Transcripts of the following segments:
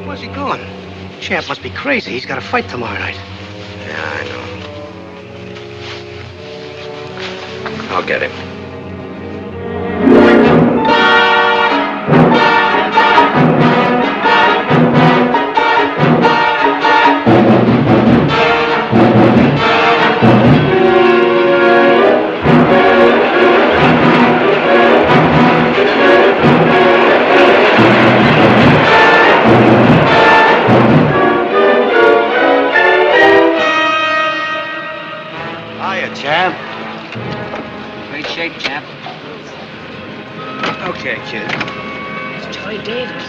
Where's he going? Champ must be crazy. He's got a fight tomorrow night. Yeah, I know. I'll get him. Champ. Great shape, champ. Okay, kid. It's Charley Davis.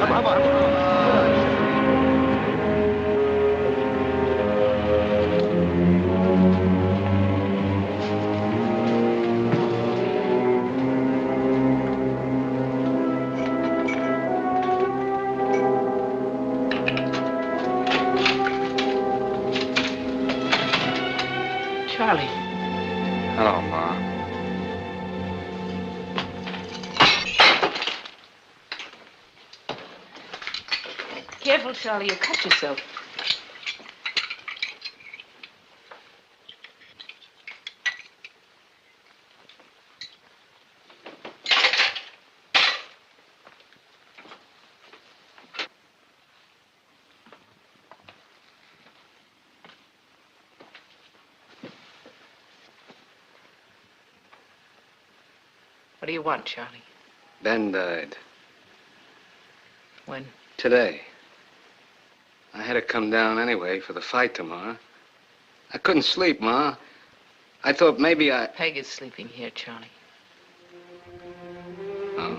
Come on. Charlie. Hello, Ma. Careful, Charlie, you'll cut yourself. What do you want, Charlie? Ben died. When? Today. I had to come down anyway for the fight tomorrow. I couldn't sleep, Ma. I thought maybe Peg is sleeping here, Charlie. Oh.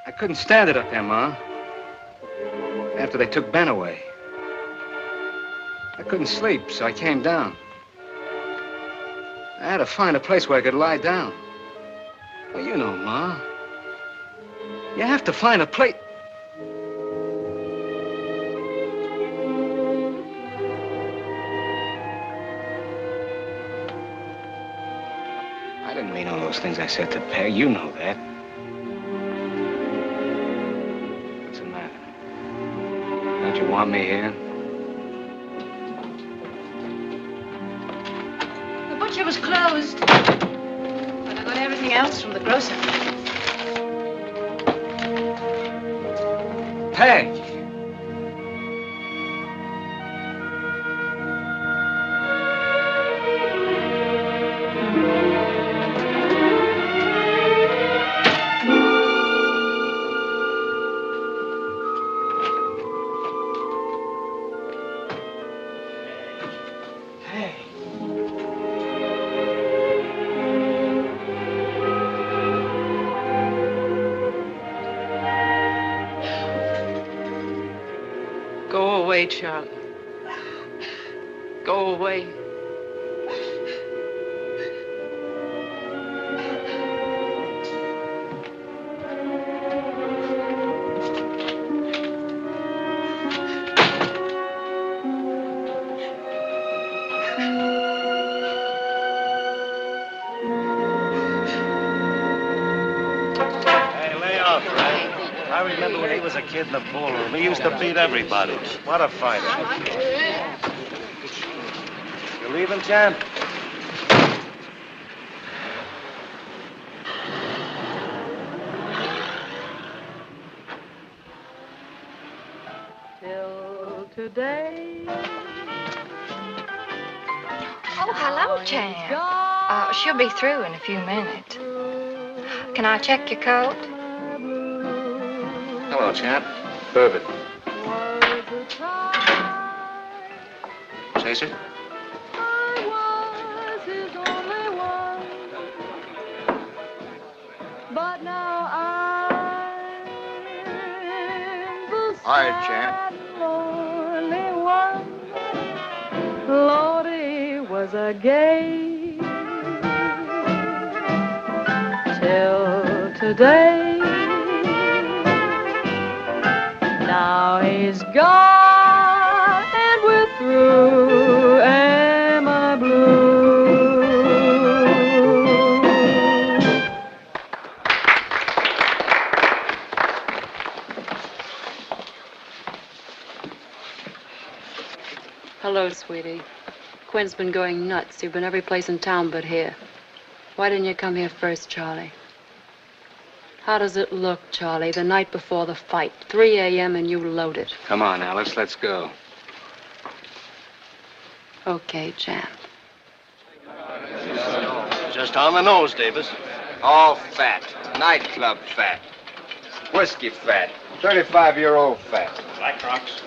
I couldn't stand it up there, Ma. After they took Ben away. I couldn't sleep, so I came down. I had to find a place where I could lie down. Well, you know, Ma. You have to find a place. I didn't mean all those things I said to Peg. You know that. What's the matter? Don't you want me here? The butcher was closed. But I got everything else from the grocer. Peg! Go away, Charlie. Go away. Hey, lay off, Ray. I remember when he was a kid in the ballroom. He used to beat everybody. What a fighter. You leaving, champ? Till today. Oh, hello, champ. She'll be through in a few minutes. Can I check your coat? Hello, champ. Perfect. Seja? But now I'm the All right, champ. lonely one. Lordy was a gay till today. Now he's gone and we're through. Am I blue? Hello, sweetie. Quinn's been going nuts. You've been every place in town but here. Why didn't you come here first, Charlie? How does it look, Charlie, the night before the fight? 3 a.m. and you loaded. Come on, Alice, let's go. Okay, champ. Just on the nose, Davis. All fat. Nightclub fat. Whiskey fat. 35-year-old fat. Black Crocs.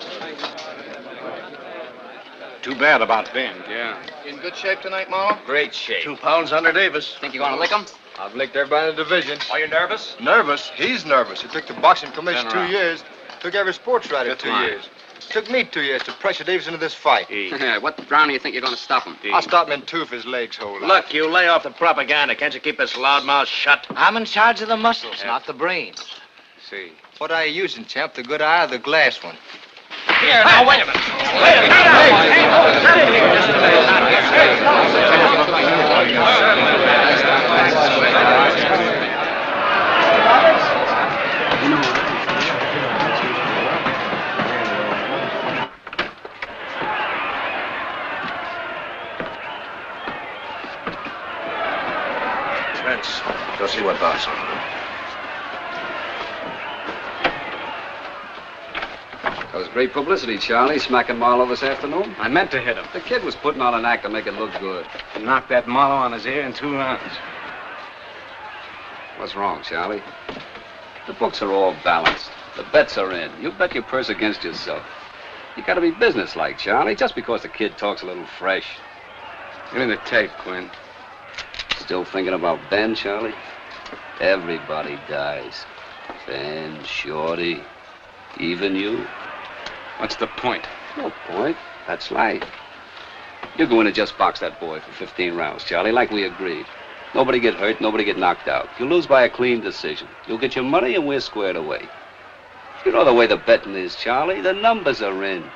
Too bad about Ben. Yeah. In good shape tonight, Marlowe? Great shape. 2 pounds under Davis. Think you're gonna lick him? I've licked everybody in the division. Are you nervous? Nervous? He's nervous. He took the boxing commission Turn around. 2 years. Took every sports writer Good 2 line. years. Took me 2 years to pressure Davis into this fight. What round do you think you're gonna stop him? I'll stop him in 2 if his legs hold out. Look, you lay off the propaganda. Can't you keep this loudmouth shut? I'm in charge of the muscles, not the brains. See. What are you using, champ? The good eye or the glass one? Here, now, wait a minute. Wait a Spence, go see what boss. That was great publicity, Charlie, smacking Marlowe this afternoon. I meant to hit him. The kid was putting on an act to make it look good. Knocked that Marlowe on his ear in 2 rounds. What's wrong, Charlie? The books are all balanced. The bets are in. You bet your purse against yourself. You gotta be businesslike, Charlie, just because the kid talks a little fresh. Give me the tape, Quinn. Still thinking about Ben, Charlie? Everybody dies. Ben, Shorty, even you. What's the point? No point. That's life. You go in and just box that boy for 15 rounds, Charlie, like we agreed. Nobody get hurt, nobody get knocked out. You lose by a clean decision. You'll get your money and we're squared away. You know the way the betting is, Charlie. The numbers are in.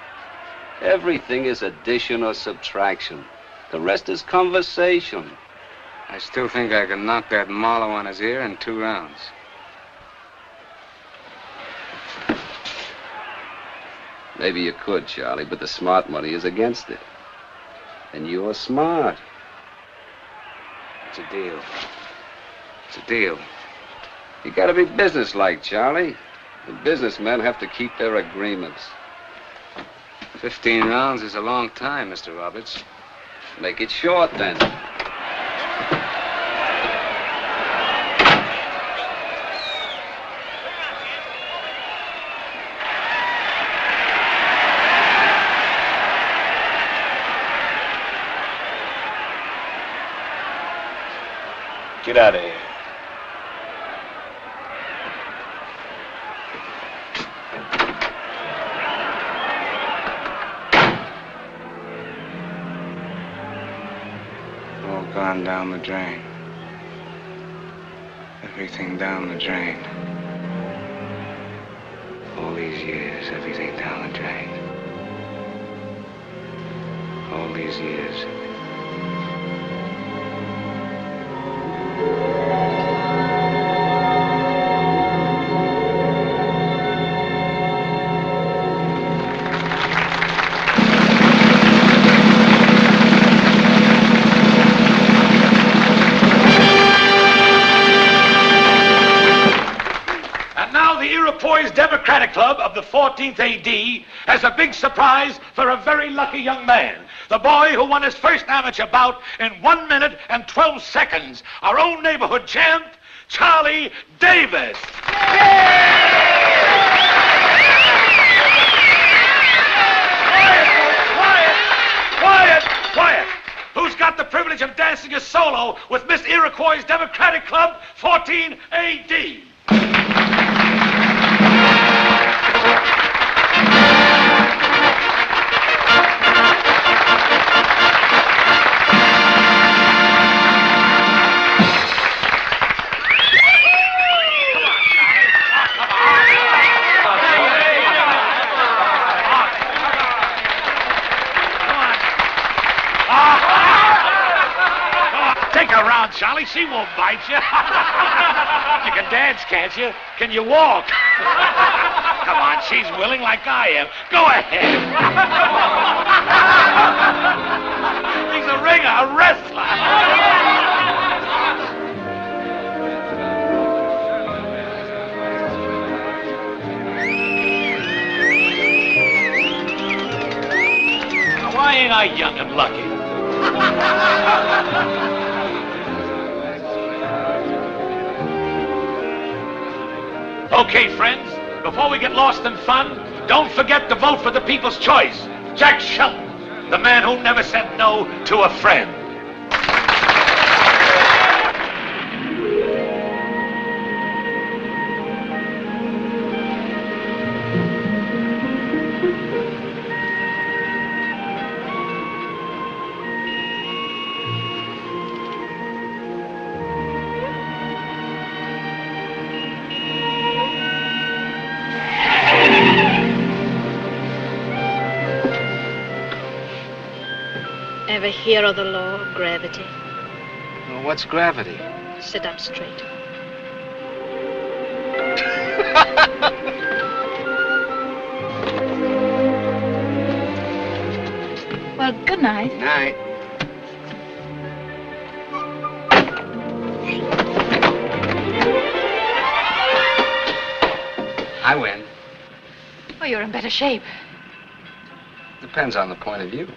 Everything is addition or subtraction. The rest is conversation. I still think I can knock that Marlowe on his ear in 2 rounds. Maybe you could, Charlie, but the smart money is against it. And you're smart. It's a deal. It's a deal. You gotta be businesslike, Charlie. The businessmen have to keep their agreements. 15 rounds is a long time, Mr. Roberts. Make it short, then. Get out of here. All gone down the drain. Everything down the drain. All these years, everything down the drain. All these years. Democratic Club of the 14th AD has a big surprise for a very lucky young man. the boy who won his first amateur bout in 1 minute and 12 seconds, our own neighborhood champ, Charley Davis. Quiet! Who's got the privilege of dancing a solo with Miss Iroquois' Democratic Club, 14 AD? Charlie, she won't bite you. You can dance, can't you? Can you walk? Come on, she's willing like I am. Go ahead. He's a ringer, a wrestler. Now, why ain't I young and lucky? Okay, friends, before we get lost in fun, don't forget to vote for the people's choice. Jack Shelton, the man who never said no to a friend. Ever hear of the law of gravity? Well, what's gravity? Sit up straight. Well, good night. Night. I win. Well, you're in better shape. Depends on the point of view.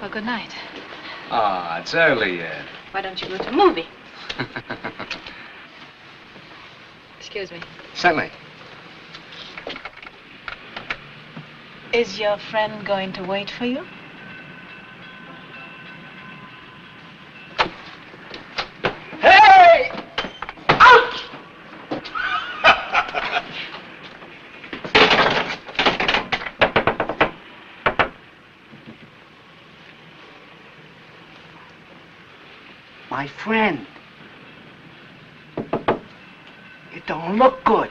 Well, good night. Ah, it's early yet. Why don't you go to a movie? Excuse me. Certainly. Is your friend going to wait for you? Hey! Ouch! My friend, it don't look good.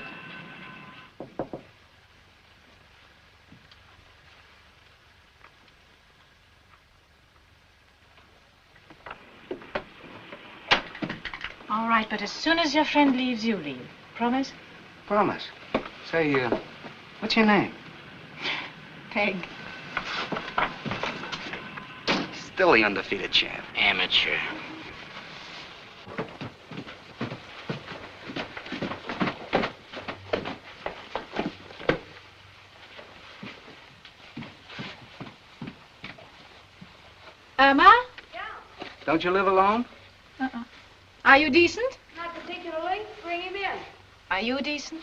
All right, but as soon as your friend leaves, you leave. Promise? Promise. Say, what's your name? Peg. Still the undefeated champ. Amateur. Alma? Yeah. Don't you live alone? Uh-uh. Are you decent? Not particularly. Bring him in. Are you decent?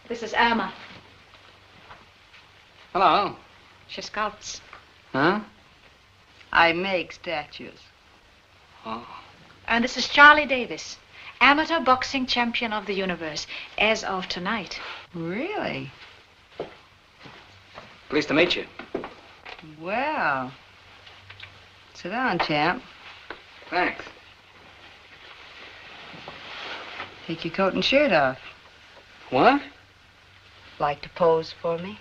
This is Alma. Hello. She sculpts. Huh? I make statues. Oh. And this is Charley Davis, amateur boxing champion of the universe, as of tonight. Really? Pleased to meet you. Well, sit down, champ. Thanks. Take your coat and shirt off. What? Like to pose for me?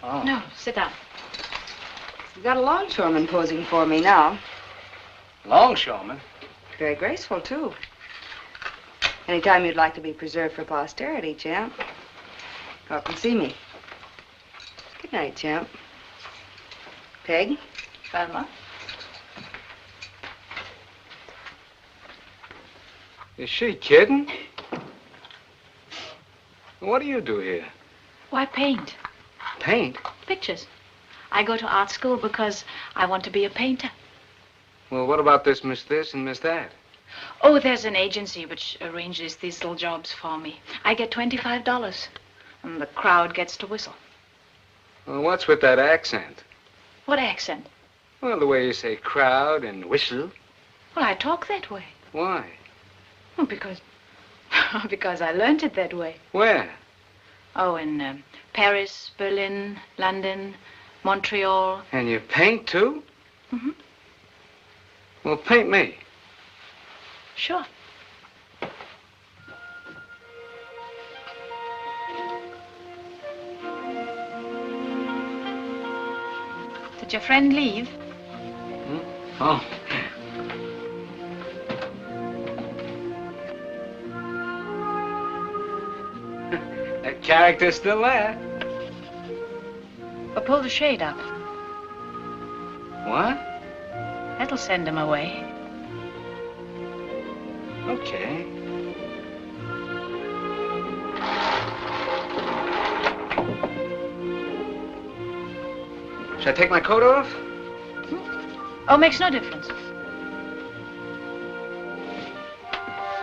Oh. No, sit down. You've got a longshoreman posing for me now. Longshoreman? Very graceful, too. Anytime you'd like to be preserved for posterity, champ, go up and see me. Good night, champ. Peg? Alma? Is she kidding? What do you do here? Why, paint. Paint? Pictures. I go to art school because I want to be a painter. Well, what about this and Miss That? Oh, there's an agency which arranges these little jobs for me. I get $25, and the crowd gets to whistle. Well, what's with that accent? What accent? Well, the way you say crowd and whistle. Well, I talk that way. Why? Well, because I learned it that way. Where? Oh, in Paris, Berlin, London, Montreal. And you paint, too? Mm-hmm. Well, paint me. Sure. Did your friend leave? Oh. That character's still there. Or pull the shade up. What? That'll send him away. Okay. Should I take my coat off? Oh, makes no difference.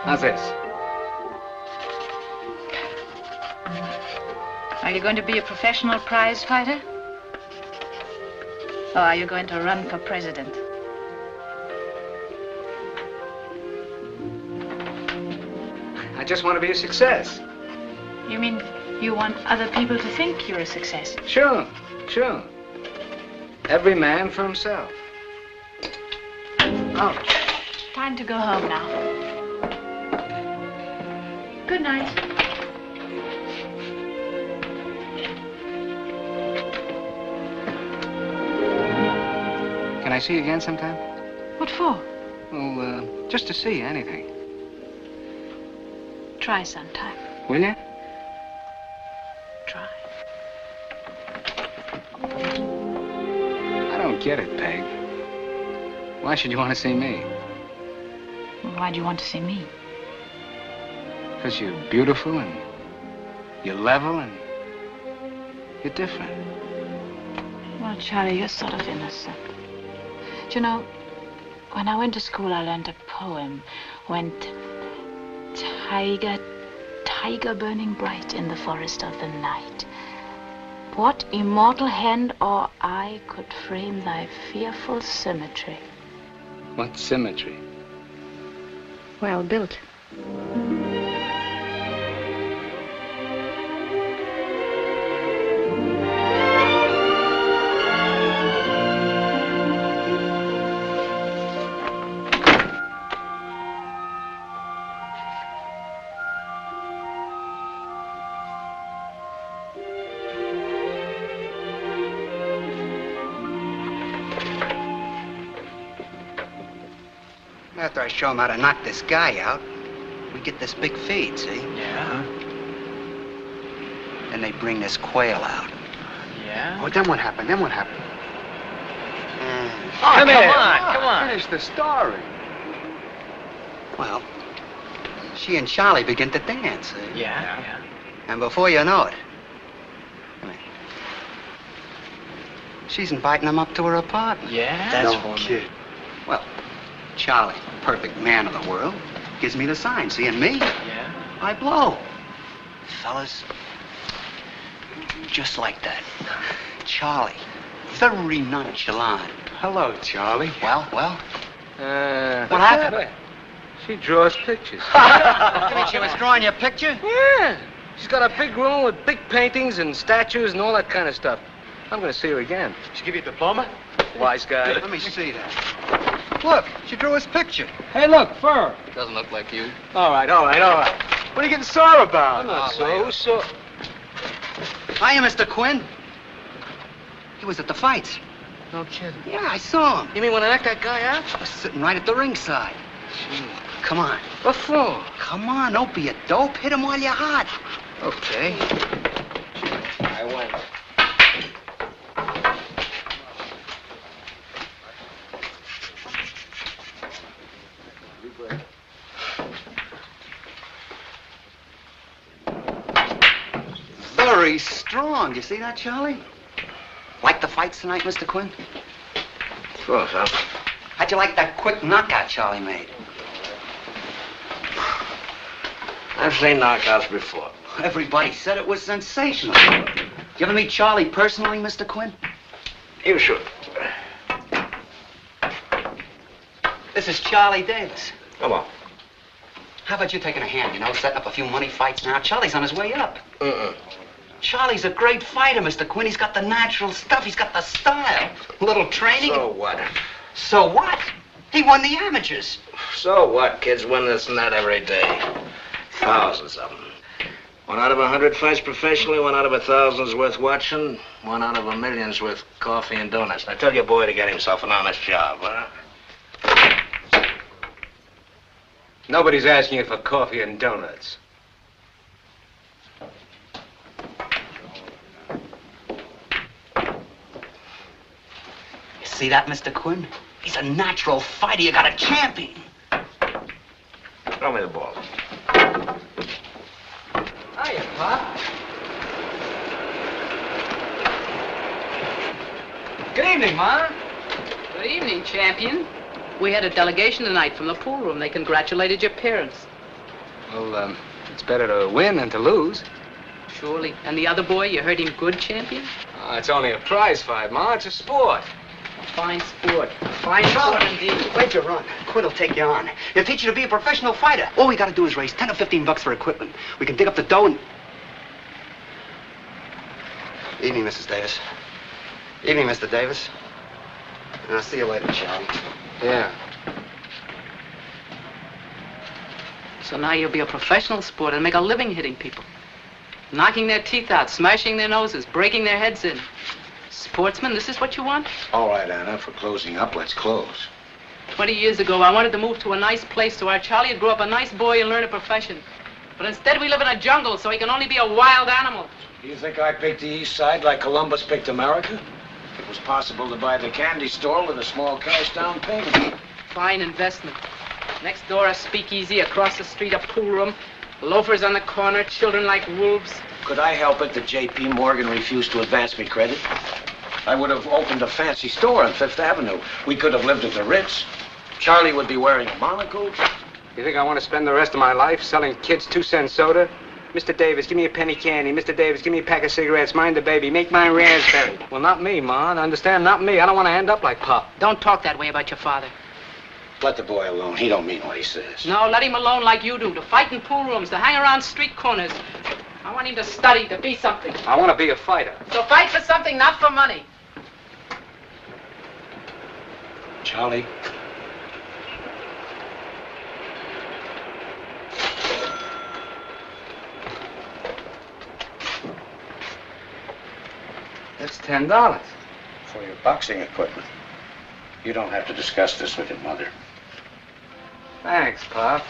How's this? Are you going to be a professional prize fighter? Or are you going to run for president? I just want to be a success. You mean you want other people to think you're a success? Sure, sure. Every man for himself. Oh. Time to go home now. Good night. Can I see you again sometime? What for? Well, just to see anything. Try sometime. Will you? Try. I don't get it, Peg. Why should you want to see me? Why do you want to see me? Because you're beautiful and you're level and you're different. Well, Charlie, you're sort of innocent. Do you know, when I went to school, I learned a poem. Went, tiger, tiger burning bright in the forest of the night. What immortal hand or eye could frame thy fearful symmetry? What symmetry? Well built. After I show him how to knock this guy out, we get this big feed, see? Yeah. Then they bring this quail out. Yeah. Oh, then what happened? Then what happened? Oh, come on. Finish the story. Well, she and Charley begin to dance, see? Yeah. And before you know it, she's inviting him up to her apartment. Yeah? That's no kid. Well, Charley, perfect man of the world, gives me the sign. See, and me? Yeah. I blow. Fellas, just like that. Charley, very nonchalant. Hello, Charlie. Well? What happened? She draws pictures. You mean she was drawing your picture? Yeah. She's got a big room with big paintings and statues and all that kind of stuff. I'm going to see her again. She give you a diploma? Wise guy. Let me see that. Look, she drew his picture. Hey, look, fur. Doesn't look like you. All right. What are you getting sore about? I'm not so. Who's so? Hiya, Mr. Quinn. He was at the fights. No kidding. Yeah, I saw him. You mean when I knocked that guy out? I was sitting right at the ringside. Gee. Come on. What for? Come on, don't be a dope. Hit him while you're hot. Okay. I went. very strong. You see that, Charlie? Like the fights tonight, Mr. Quinn? Sure, son. How'd you like that quick knockout Charlie made? I've seen knockouts before. Everybody said it was sensational. Did you ever meet Charlie personally, Mr. Quinn? You should. This is Charley Davis. Come on. How about you taking a hand, setting up a few money fights now? Charlie's on his way up. Charlie's a great fighter, Mr. Quinn. He's got the natural stuff. He's got the style. A little training. So what? So what? He won the amateurs. So what? Kids win this and that every day. Thousands of them. 1 out of 100 fights professionally, 1 out of 1,000's worth watching, 1 out of 1,000,000's worth coffee and donuts. Now tell your boy to get himself an honest job, huh? Nobody's asking you for coffee and donuts. You see that, Mr. Quinn? He's a natural fighter. You got a champion. Throw me the ball. Hiya, Pop. Good evening, Ma. Good evening, champion. We had a delegation tonight from the pool room. They congratulated your parents. Well, it's better to win than to lose. Surely. And the other boy, you heard him good, champion? It's only a prize fight, Ma. It's a sport. A fine sport. A fine sport indeed. Where'd you run? Quinn will take you on. He'll teach you to be a professional fighter. All we got to do is raise 10 or 15 bucks for equipment. We can dig up the dough and... Evening, Mrs. Davis. Evening, Mr. Davis. And I'll see you later, Charlie. Yeah. So now you'll be a professional sport and make a living hitting people. Knocking their teeth out, smashing their noses, breaking their heads in. Sportsman, this is what you want? All right, Anna, for closing up, let's close. 20 years ago, I wanted to move to a nice place so our Charlie would grow up a nice boy and learn a profession. But instead, we live in a jungle, so he can only be a wild animal. Do you think I picked the East Side like Columbus picked America? It was possible to buy the candy store with a small cash down payment. Fine investment. Next door, a speakeasy. Across the street, a pool room. Loafers on the corner, children like wolves. Could I help it that J.P. Morgan refused to advance me credit? I would have opened a fancy store on Fifth Avenue. We could have lived at the Ritz. Charlie would be wearing a monocle. You think I want to spend the rest of my life selling kids 2-cent soda? Mr. Davis, give me a penny candy. Mr. Davis, give me a pack of cigarettes. Mind the baby. Make mine raspberry. Well, not me, Ma. Understand? Not me. I don't want to end up like Pop. Don't talk that way about your father. Let the boy alone. He don't mean what he says. No, let him alone like you do. To fight in pool rooms, to hang around street corners. I want him to study, to be something. I want to be a fighter. So fight for something, not for money. Charlie? That's $10. For your boxing equipment. You don't have to discuss this with your mother. Thanks, Pop.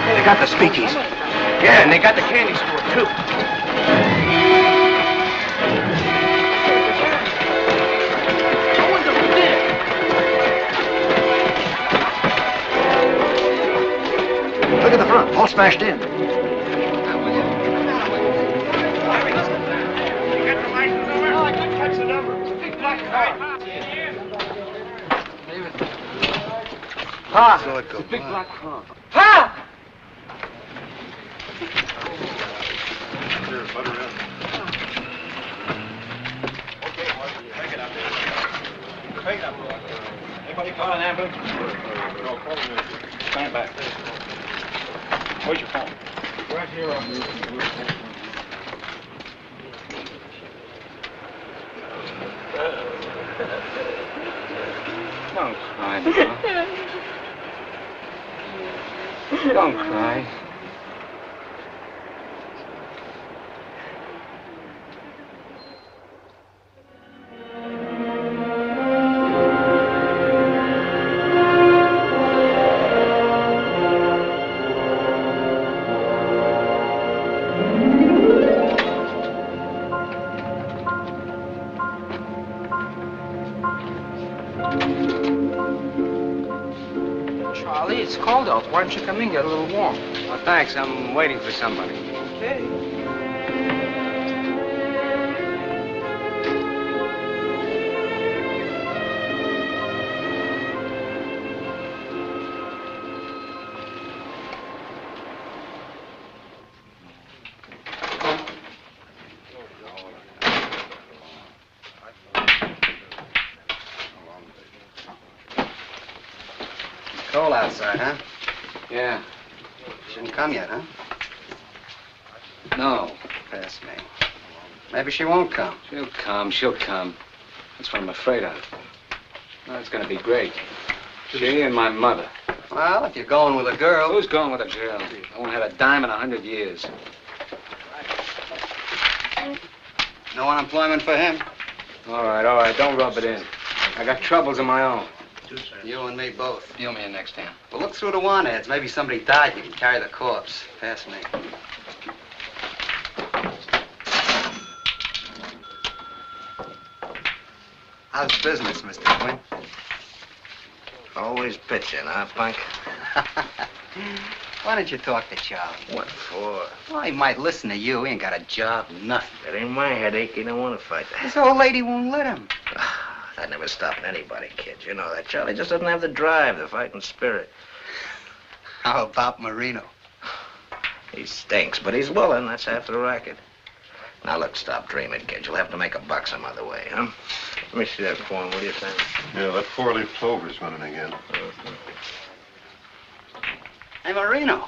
They got the speakeasy. Yeah, and they got the candy store, too. Look at the front, all smashed in. Pa! So it goes. Big black car. Pa! Anybody call an ambulance? No, call him. Stand back. Where's your phone? Right here on the... Don't cry, Ma. Don't cry. Why don't you come in, get a little warm? Oh, thanks. I'm waiting for somebody. Okay. Cold outside, huh? Yeah. Shouldn't come yet, huh? No. Pass me. Maybe she won't come. She'll come. She'll come. That's what I'm afraid of. No, it's going to be great. She and my mother. Well, if you're going with a girl... Who's going with a girl? I won't have a dime in 100 years. No unemployment for him? All right. Don't rub it in. I got troubles of my own. You and me both. Deal me in next time. Well, look through the want ads. Maybe somebody died. You can carry the corpse. Pass me. How's business, Mr. Quinn? Always pitching, huh, punk? Why don't you talk to Charlie? What for? Well, he might listen to you. He ain't got a job, nothing. That ain't my headache. He don't want to fight This that. old lady won't let him. That never stopped anybody, kid. You know that. Charlie just doesn't have the drive, the fighting spirit. How about Marino? He stinks, but he's willing. That's half the racket. Now, look, stop dreaming, kid. You'll have to make a buck some other way, huh? Let me see that form, will you, Sam? Yeah, that four-leaf clover's running again. Hey, Marino,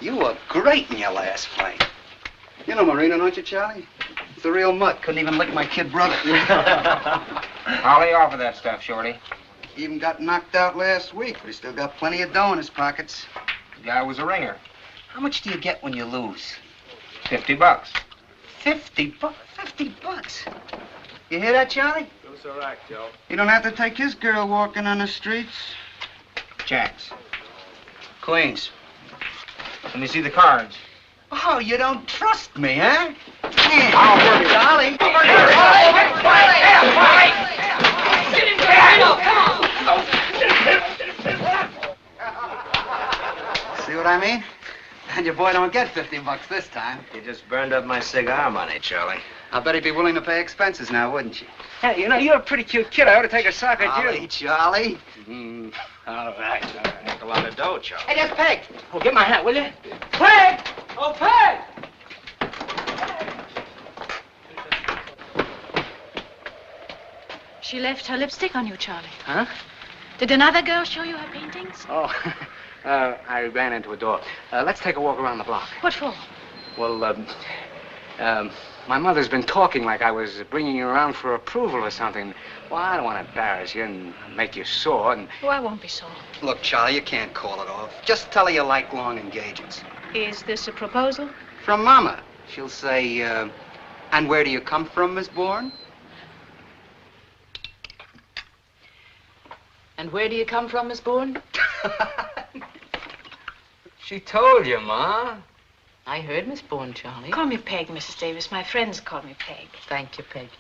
you were great in your last fight. You know Marino, don't you, Charlie? He's the real mutt. Couldn't even lick my kid brother. I'll lay off of that stuff, Shorty. He even got knocked out last week, but he still got plenty of dough in his pockets. The guy was a ringer. How much do you get when you lose? $50. $50? You hear that, Charlie? That's all right, Joe. You don't have to take his girl walking on the streets. Jacks. Queens. Let me see the cards. Oh, you don't trust me, huh? I'll work it. Charlie! See what I mean? And your boy don't get $50 this time. You just burned up my cigar money, Charlie. I bet he'd be willing to pay expenses now, wouldn't you? Hey, you know, you're a pretty cute kid. I ought to take a sock at you. Charlie. All right. Make a lot of dough, Charlie. Hey, that's Peg. Oh, get my hat, will you? Peg! Oh, Peg! She left her lipstick on you, Charlie. Huh? Did another girl show you her paintings? Oh, I ran into a door. Let's take a walk around the block. What for? Well, my mother's been talking like I was bringing you around for approval or something. Well, I don't want to embarrass you and make you sore and... Oh, I won't be sore. Look, Charlie, you can't call it off. Just tell her you like long engagements. Is this a proposal? From Mama. She'll say, and where do you come from, Miss Bourne? And where do you come from, Miss Bourne? She told you, Ma. I heard Miss Bourne, Charlie. Call me Peg, Mrs. Davis. My friends call me Peg. Thank you, Peg.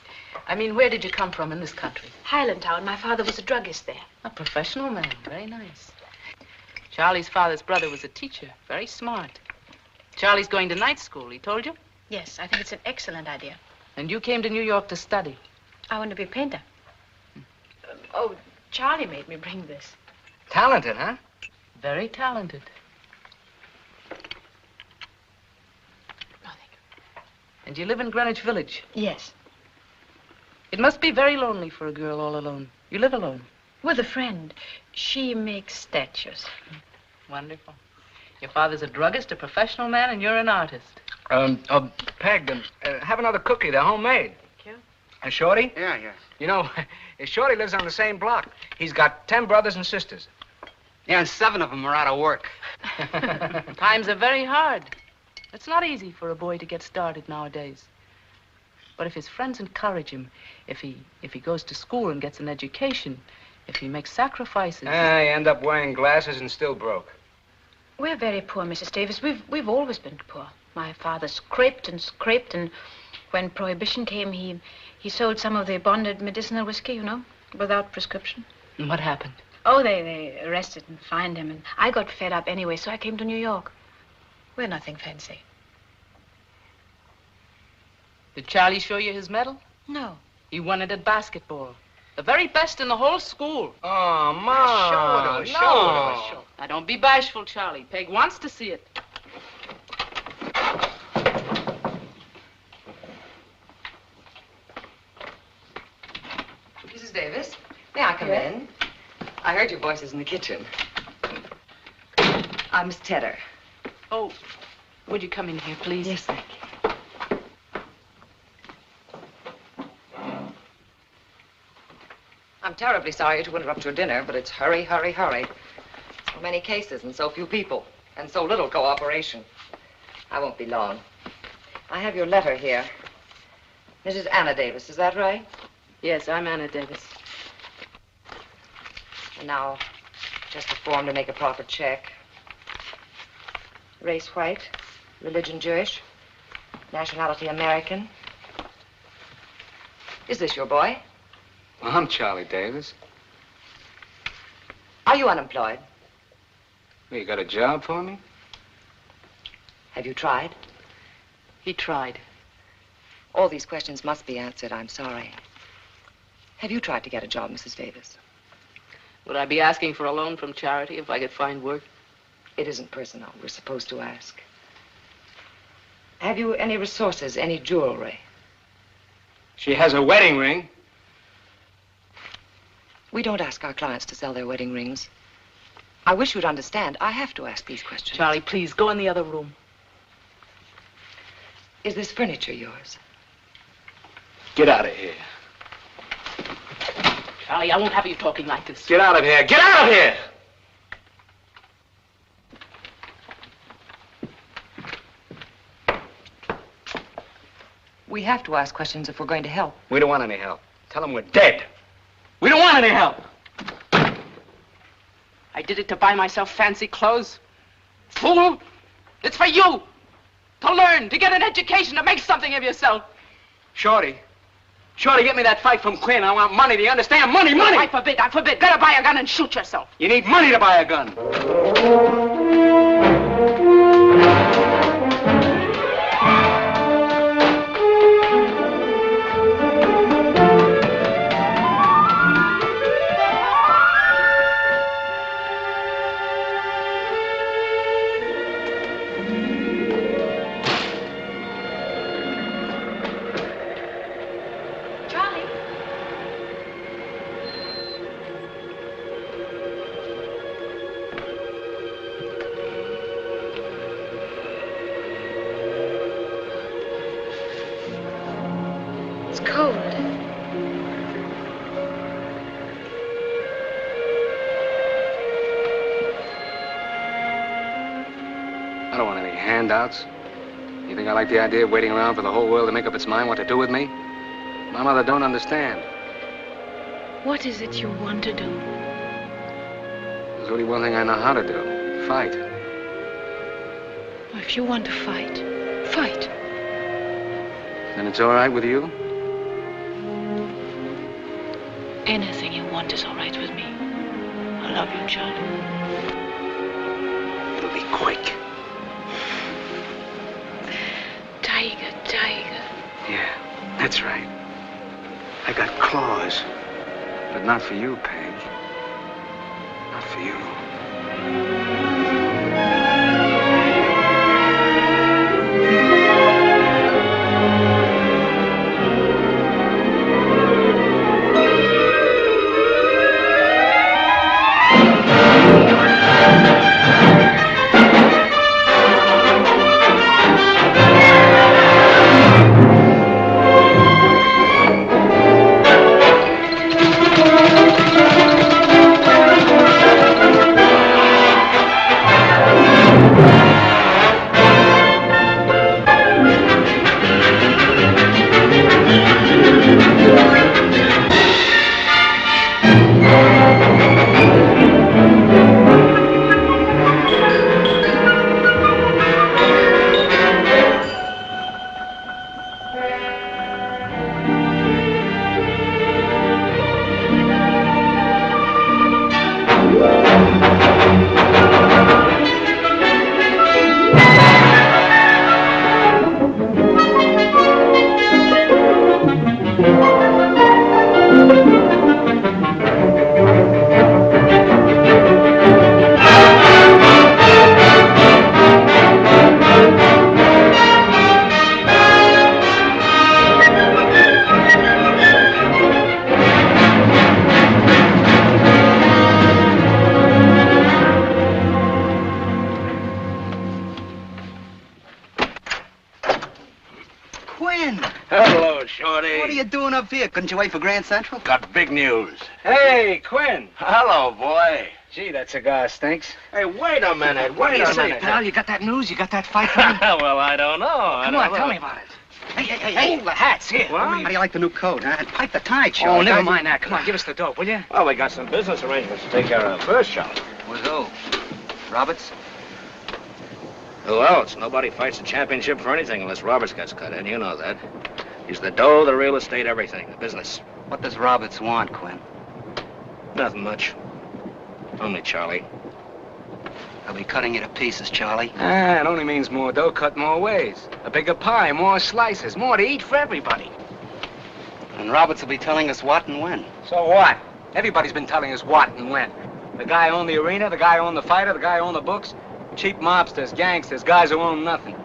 I mean, where did you come from in this country? Highlandtown. My father was a druggist there. A professional man. Very nice. Charlie's father's brother was a teacher. Very smart. Charlie's going to night school, he told you? Yes, I think it's an excellent idea. And you came to New York to study? I want to be a painter. Oh, Charlie made me bring this. Talented, huh? Very talented. And you live in Greenwich Village? Yes. It must be very lonely for a girl all alone. You live alone? With a friend. She makes statues. Wonderful. Your father's a druggist, a professional man, and you're an artist. Peg, have another cookie. They're homemade. Thank you. And Shorty? Yeah. You know, Shorty lives on the same block. He's got 10 brothers and sisters. Yeah, and 7 of them are out of work. Times are very hard. It's not easy for a boy to get started nowadays. But if his friends encourage him, if he goes to school and gets an education, if he makes sacrifices... You end up wearing glasses and still broke. We're very poor, Mrs. Davis. We've always been poor. My father scraped, and when Prohibition came, he sold some of the bonded medicinal whiskey, you know, without prescription. And what happened? Oh, they arrested and fined him, and I got fed up anyway, so I came to New York. We're nothing fancy. Did Charlie show you his medal? No. He won it at basketball. The very best in the whole school. Oh, Ma. Show it. Now, don't be bashful, Charlie. Peg wants to see it. Mrs. Davis, may I come in? I heard your voices in the kitchen. I'm Miss Tedder. Oh, would you come in here, please? Yes, thank you. I'm terribly sorry to interrupt your dinner, but it's hurry, hurry, hurry. So many cases and so few people, and so little cooperation. I won't be long. I have your letter here. Mrs. Anna Davis, is that right? Yes, I'm Anna Davis. And now, just a form to make a proper check. Race white, religion Jewish, nationality American. Is this your boy? Well, I'm Charley Davis. Are you unemployed? Well, you got a job for me? Have you tried? He tried. All these questions must be answered. I'm sorry. Have you tried to get a job, Mrs. Davis? Would I be asking for a loan from charity if I could find work? It isn't personal. We're supposed to ask. Have you any resources, any jewelry? She has a wedding ring. We don't ask our clients to sell their wedding rings. I wish you'd understand. I have to ask these questions. Charlie, please, go in the other room. Is this furniture yours? Get out of here. Charlie, I won't have you talking like this. Get out of here. Get out of here! We have to ask questions if we're going to help. We don't want any help. Tell them we're dead. We don't want any help. I did it to buy myself fancy clothes. Fool! It's for you! To learn, to get an education, to make something of yourself. Shorty, get me that fight from Quinn. I want money, do you understand? Money, money! I forbid. Better buy a gun and shoot yourself. You need money to buy a gun. Handouts? You think I like the idea of waiting around for the whole world to make up its mind what to do with me? My mother don't understand. What is it you want to do? There's only one thing I know how to do. Fight. Well, if you want to fight, fight. Then it's all right with you? Anything you want is all right with me. I love you, Charlie. It'll be quick. Tiger. Yeah, that's right. I got claws. But not for you, Peg. Not for you. Quinn! Hello, Shorty. What are you doing up here? Couldn't you wait for Grand Central? Got big news. Hey, Quinn. Hello, boy. Gee, that cigar stinks. Hey, wait a minute. What do Wait you a say, minute. pal? You got that news? You got that fight for me? Well, I don't know. Come on, tell me about it. Hey, the hats, here. What? How do you like the new coat, huh? And pipe the tie, Oh, Charlie. never mind that. Come on, give us the dope, will you? Well, we got some business arrangements to take care of first, Charlie. With who? Roberts? Who else? Nobody fights the championship for anything unless Roberts gets cut in. You know that. He's the dough, the real estate, everything. The business. What does Roberts want, Quinn? Nothing much. Only Charlie. He'll be cutting you to pieces, Charlie. Ah, it only means more dough cut more ways. A bigger pie, more slices, more to eat for everybody. And Roberts will be telling us what and when. So what? Everybody's been telling us what and when. The guy owned the arena, the guy owned the fighter, the guy owned the books. Cheap mobsters, gangsters, guys who own nothing.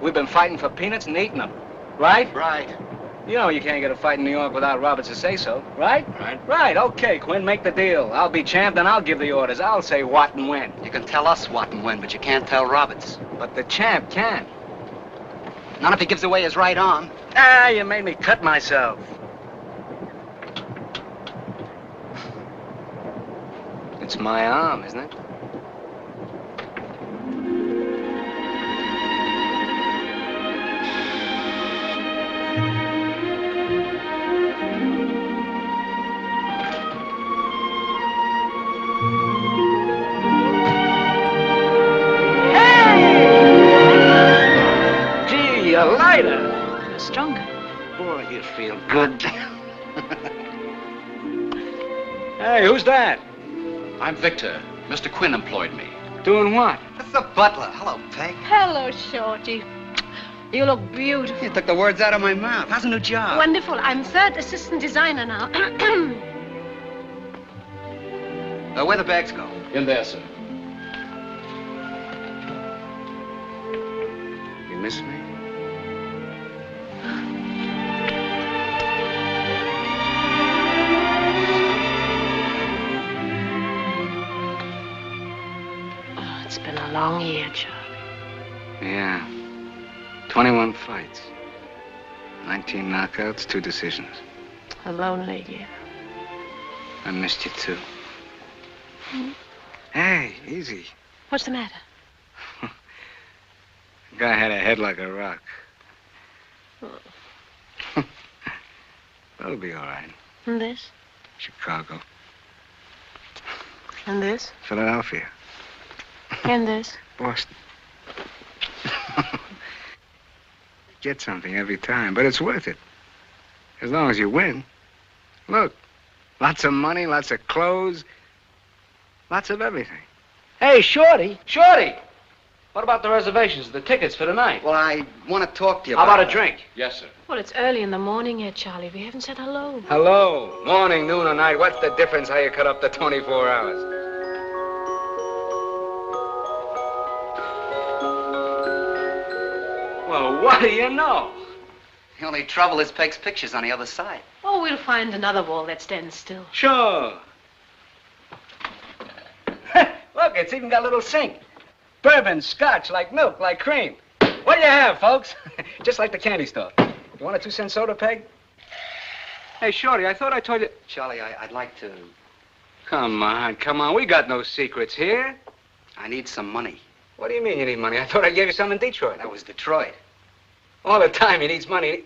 We've been fighting for peanuts and eating them. Right? Right. You know you can't get a fight in New York without Roberts to say so, right? Right. Right, okay, Quinn, make the deal. I'll be champ, then I'll give the orders. I'll say what and when. You can tell us what and when, but you can't tell Roberts. But the champ can. Not if he gives away his right arm. Ah, you made me cut myself. It's my arm, isn't it? Gee, a lighter. You're stronger. Boy, you feel good. Hey, who's that? I'm Victor. Mr. Quinn employed me. Doing what? That's the butler. Hello, Peg. Hello, Shorty. You look beautiful. You took the words out of my mouth. How's the new job? Wonderful. I'm third assistant designer now. Where the bags go? In there, sir. You miss me? Oh, it's been a long year, Charlie. Yeah. 21 fights. 19 knockouts, 2 decisions. A lonely year. I missed you, too. Hey, easy. What's the matter? The guy had a head like a rock. That'll be all right. And this? Chicago. And this? Philadelphia. And this? Boston. Get something every time, but it's worth it. As long as you win. Look, lots of money, lots of clothes, lots of everything. Hey, Shorty! Shorty! What about the reservations, the tickets for tonight? Well, I want to talk to you How about about a drink? Yes, sir. Well, it's early in the morning yet, Charlie. We haven't said hello. Hello. Morning, noon, or night. What's the difference how you cut up the 24 hours? Well, what do you know? The only trouble is Peg's picture's on the other side. Oh, we'll find another wall that stands still. Sure. Look, it's even got a little sink. Bourbon, scotch, like milk, like cream. What do you have, folks? Just like the candy store. You want a 2-cent soda, Peg? Hey, Shorty, I thought I told you... Charlie, I'd like to... Come on. We got no secrets here. I need some money. What do you mean you need money? I thought I gave you some in Detroit. That was Detroit. All the time he needs money.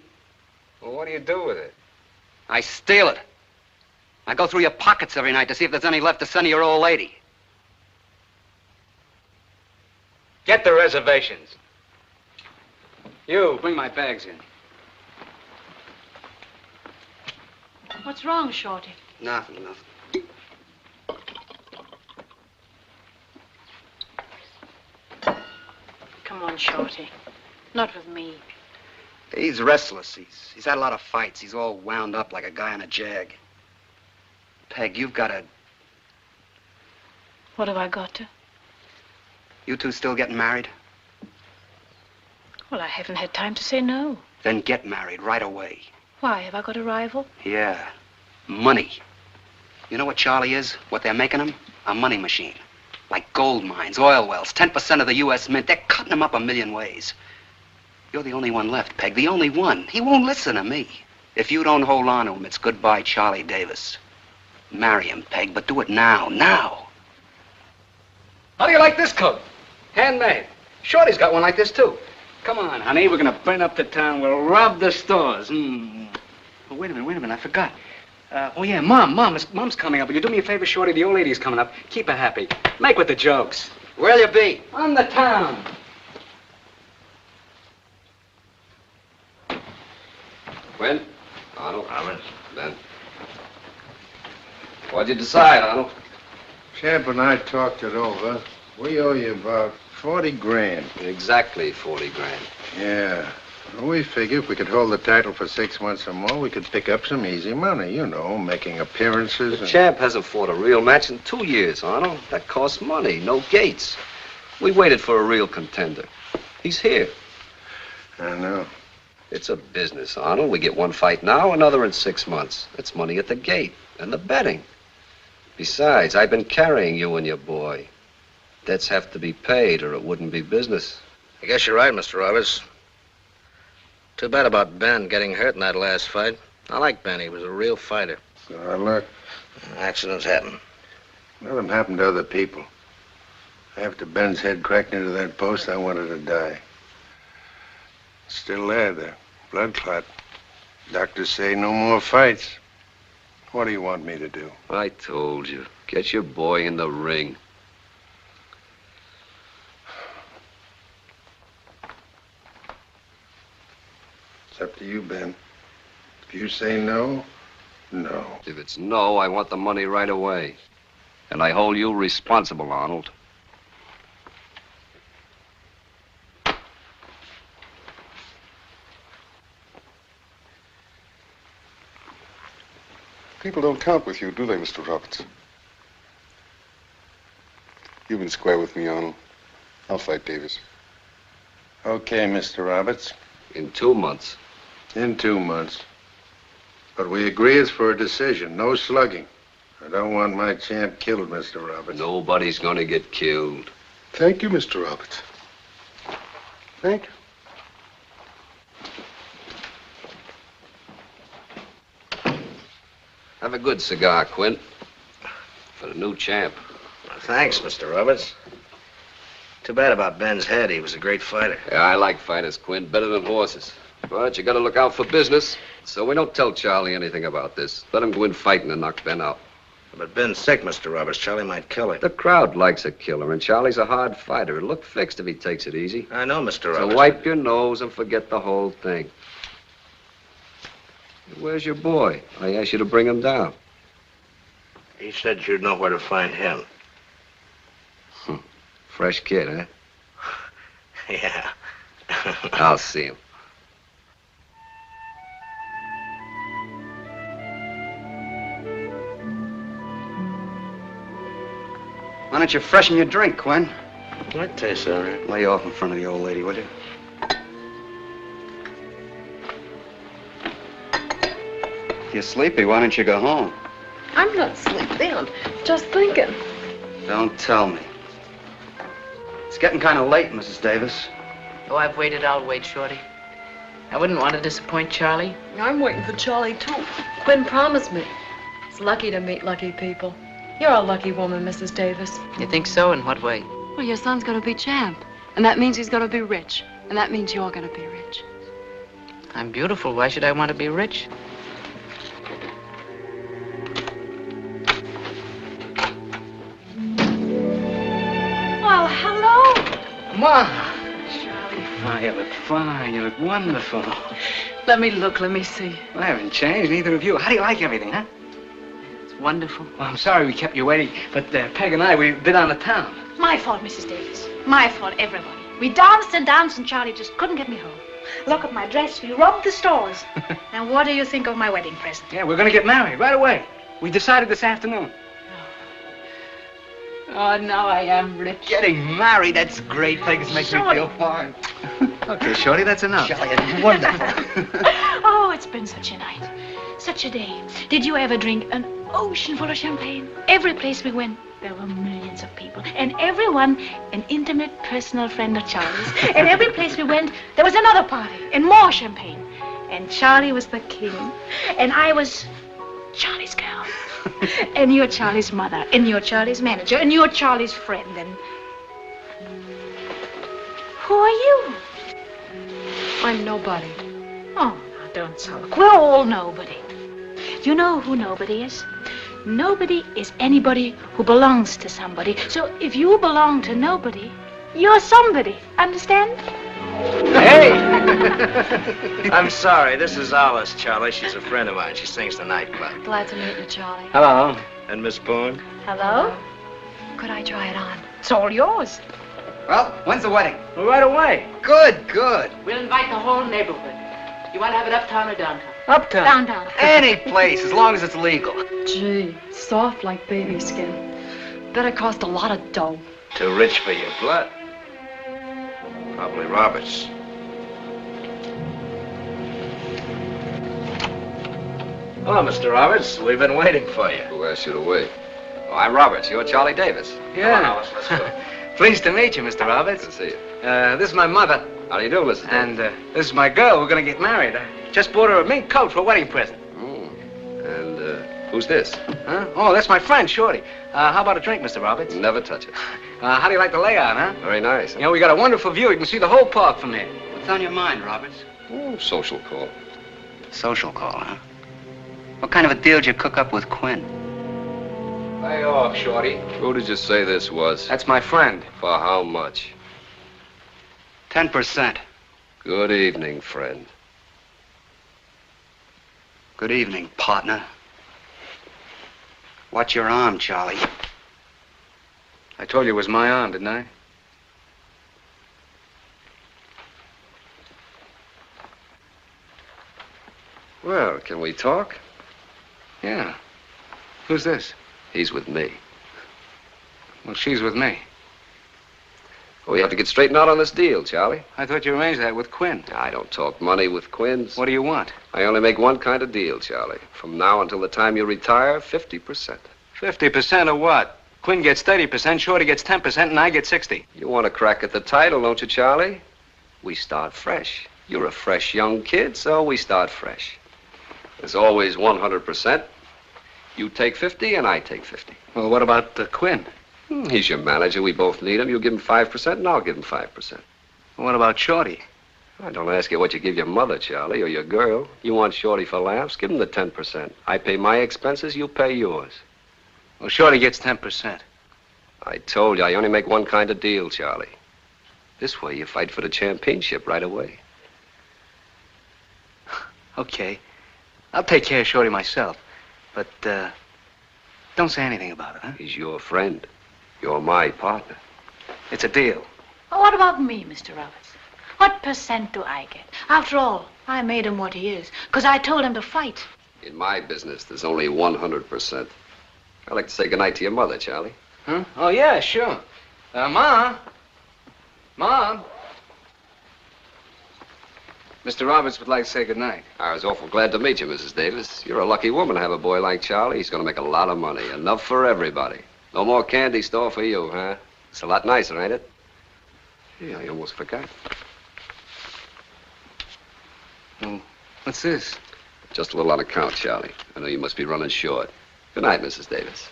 Well, what do you do with it? I steal it. I go through your pockets every night to see if there's any left to send to your old lady. Get the reservations. You, bring my bags in. What's wrong, Shorty? Nothing. Come on, Shorty. Not with me. He's restless. He's had a lot of fights. He's all wound up like a guy on a jag. Peg, you've got to... What have I got to? You two still getting married? Well, I haven't had time to say no. Then get married right away. Why, have I got a rival? Yeah. Money. You know what Charlie is? What they're making him? A money machine. Like gold mines, oil wells, 10% of the U.S. Mint. They're cutting him up a million ways. You're the only one left, Peg, the only one. He won't listen to me. If you don't hold on to him, it's goodbye, Charley Davis. Marry him, Peg, but do it now, now. How do you like this coat? Handmade. Shorty's got one like this, too. Come on, honey, we're gonna burn up the town. We'll rob the stores. Oh, wait a minute, I forgot. Oh, yeah, Mom's coming up. Will you do me a favor, Shorty? The old lady's coming up. Keep her happy. Make with the jokes. Where'll you be? On the town. Quinn? Arnold? Robert? Ben? What'd you decide, Arnold? Champ and I talked it over. We owe you about 40 grand. Exactly 40 grand. Yeah. We figure if we could hold the title for 6 months or more, we could pick up some easy money, you know, making appearances. The champ hasn't fought a real match in 2 years, Arnold. That costs money, no gates. We waited for a real contender. He's here. I know. It's a business, Arnold. We get one fight now, another in 6 months. It's money at the gate and the betting. Besides, I've been carrying you and your boy. Debts have to be paid or it wouldn't be business. I guess you're right, Mr. Roberts. Too bad about Ben getting hurt in that last fight. I like Ben. He was a real fighter. Look. Accidents happen. Let them happen to other people. After Ben's head cracked into that post, I wanted to die. Still there, the blood clot. Doctors say no more fights. What do you want me to do? I told you. Get your boy in the ring. It's up to you, Ben. If you say no, no. If it's no, I want the money right away. And I hold you responsible, Arnold. People don't count with you, do they, Mr. Roberts? You've been square with me, Arnold. I'll fight Davis. Okay, Mr. Roberts. In 2 months. In 2 months. But we agree it's for a decision, no slugging. I don't want my champ killed, Mr. Roberts. Nobody's gonna get killed. Thank you, Mr. Roberts. Thank you. Have a good cigar, Quint. For the new champ. Thanks, Mr. Roberts. Too bad about Ben's head. He was a great fighter. Yeah, I like fighters, Quint, better than horses. But you gotta look out for business. So we don't tell Charlie anything about this. Let him go in fighting and knock Ben out. But Ben's sick, Mr. Roberts. Charlie might kill him. The crowd likes a killer, and Charlie's a hard fighter. It'll look fixed if he takes it easy. I know, Mr. Roberts. So wipe your nose and forget the whole thing. Where's your boy? I asked you to bring him down. He said you'd know where to find him. Fresh kid, huh? Yeah. I'll see him. Why don't you freshen your drink, Quinn? That tastes all right. Lay off in front of the old lady, will you? If you're sleepy, why don't you go home? I'm not sleepy. I'm just thinking. Don't tell me. It's getting kind of late, Mrs. Davis. Oh, I've waited. I'll wait, Shorty. I wouldn't want to disappoint Charlie. I'm waiting for Charlie, too. Quinn promised me. It's lucky to meet lucky people. You're a lucky woman, Mrs. Davis. You think so? In what way? Well, your son's gonna be champ. And that means he's gonna be rich. And that means you're gonna be rich. I'm beautiful. Why should I want to be rich? Well, hello. Ma! Charlie, fine. You look fine. You look wonderful. Let me look. Let me see. I haven't changed, neither of you. How do you like everything, huh? It's wonderful. Well, I'm sorry we kept you waiting, but Peg and I, we've been on the town. My fault, Mrs. Davis. My fault, everybody. We danced and danced, and Charlie just couldn't get me home. Look at my dress. We robbed the stores. And what do you think of my wedding present? Yeah, we're going to get married right away. We decided this afternoon. Oh, now I am rich. Getting married, that's great. Things make me feel fine. Okay, Shorty, that's enough. Charlie, it's wonderful. Oh, it's been such a night. Such a day. Did you ever drink an ocean full of champagne? Every place we went, There were millions of people, and everyone an intimate personal friend of Charlie's. And every place we went, there was another party and more champagne. And Charlie was the king, and I was Charlie's girl. And you're Charlie's mother, and you're Charlie's manager, and you're Charlie's friend, and... Who are you? I'm nobody. Oh, now don't sulk. We're all nobody. You know who nobody is? Nobody is anybody who belongs to somebody. So if you belong to nobody, you're somebody. Understand? Hey! I'm sorry. This is Alice, Charlie. She's a friend of mine. She sings the nightclub. Glad to meet you, Charlie. Hello. And Miss Bourne? Hello? Could I try it on? It's all yours. Well, when's the wedding? Well, right away. Good, good. We'll invite the whole neighborhood. You want to have it uptown or downtown? Uptown. Down. Any place, as long as it's legal. Gee, soft like baby skin. Better cost a lot of dough. Too rich for your blood. Probably Roberts. Hello, Mr. Roberts. We've been waiting for you. Who asked you to wait? Oh, I'm Roberts. You're Charley Davis. Come on, Alice, let's go. Pleased to meet you, Mr. Roberts. Good to see you. This is my mother. How do you do, Mrs. Davis? And this is my girl. We're going to get married. I just bought her a mink coat for a wedding present. And who's this? Huh? Oh, that's my friend, Shorty. How about a drink, Mr. Roberts? Never touch it. How do you like the layout, huh? Very nice. You know, we got a wonderful view. You can see the whole park from here. What's on your mind, Roberts? Oh, social call. Social call, huh? What kind of a deal did you cook up with Quinn? Lay off, Shorty. Who did you say this was? That's my friend. For how much? 10%. Good evening, friend. Good evening, partner. Watch your arm, Charlie. I told you it was my arm, didn't I? Well, can we talk? Yeah. Who's this? He's with me. Well, she's with me. We have to get straightened out on this deal, Charlie. I thought you arranged that with Quinn. I don't talk money with Quinns. What do you want? I only make one kind of deal, Charlie. From now until the time you retire, 50%. 50% of what? Quinn gets 30%, Shorty gets 10%, and I get 60%. You want a crack at the title, don't you, Charlie? We start fresh. You're a fresh young kid, so we start fresh. There's always 100%. You take 50 and I take 50. Well, what about Quinn? He's your manager. We both need him. You give him 5% and I'll give him 5%. What about Shorty? I don't ask you what you give your mother, Charlie, or your girl. You want Shorty for laughs? Give him the 10%. I pay my expenses, you pay yours. Well, Shorty gets 10%. I told you, I only make one kind of deal, Charlie. This way, you fight for the championship right away. Okay. I'll take care of Shorty myself. But, don't say anything about it, huh? He's your friend. You're my partner. It's a deal. Well, what about me, Mr. Roberts? What percent do I get? After all, I made him what he is, because I told him to fight. In my business, there's only 100%. I'd like to say goodnight to your mother, Charlie. Huh? Oh, yeah, sure. Mom. Mom. Mr. Roberts would like to say goodnight. I was awful glad to meet you, Mrs. Davis. You're a lucky woman to have a boy like Charlie. He's going to make a lot of money. Enough for everybody. No more candy store for you, huh? It's a lot nicer, ain't it? Yeah, I almost forgot. Well, what's this? Just a little on account, Charlie. I know you must be running short. Good night, Mrs. Davis.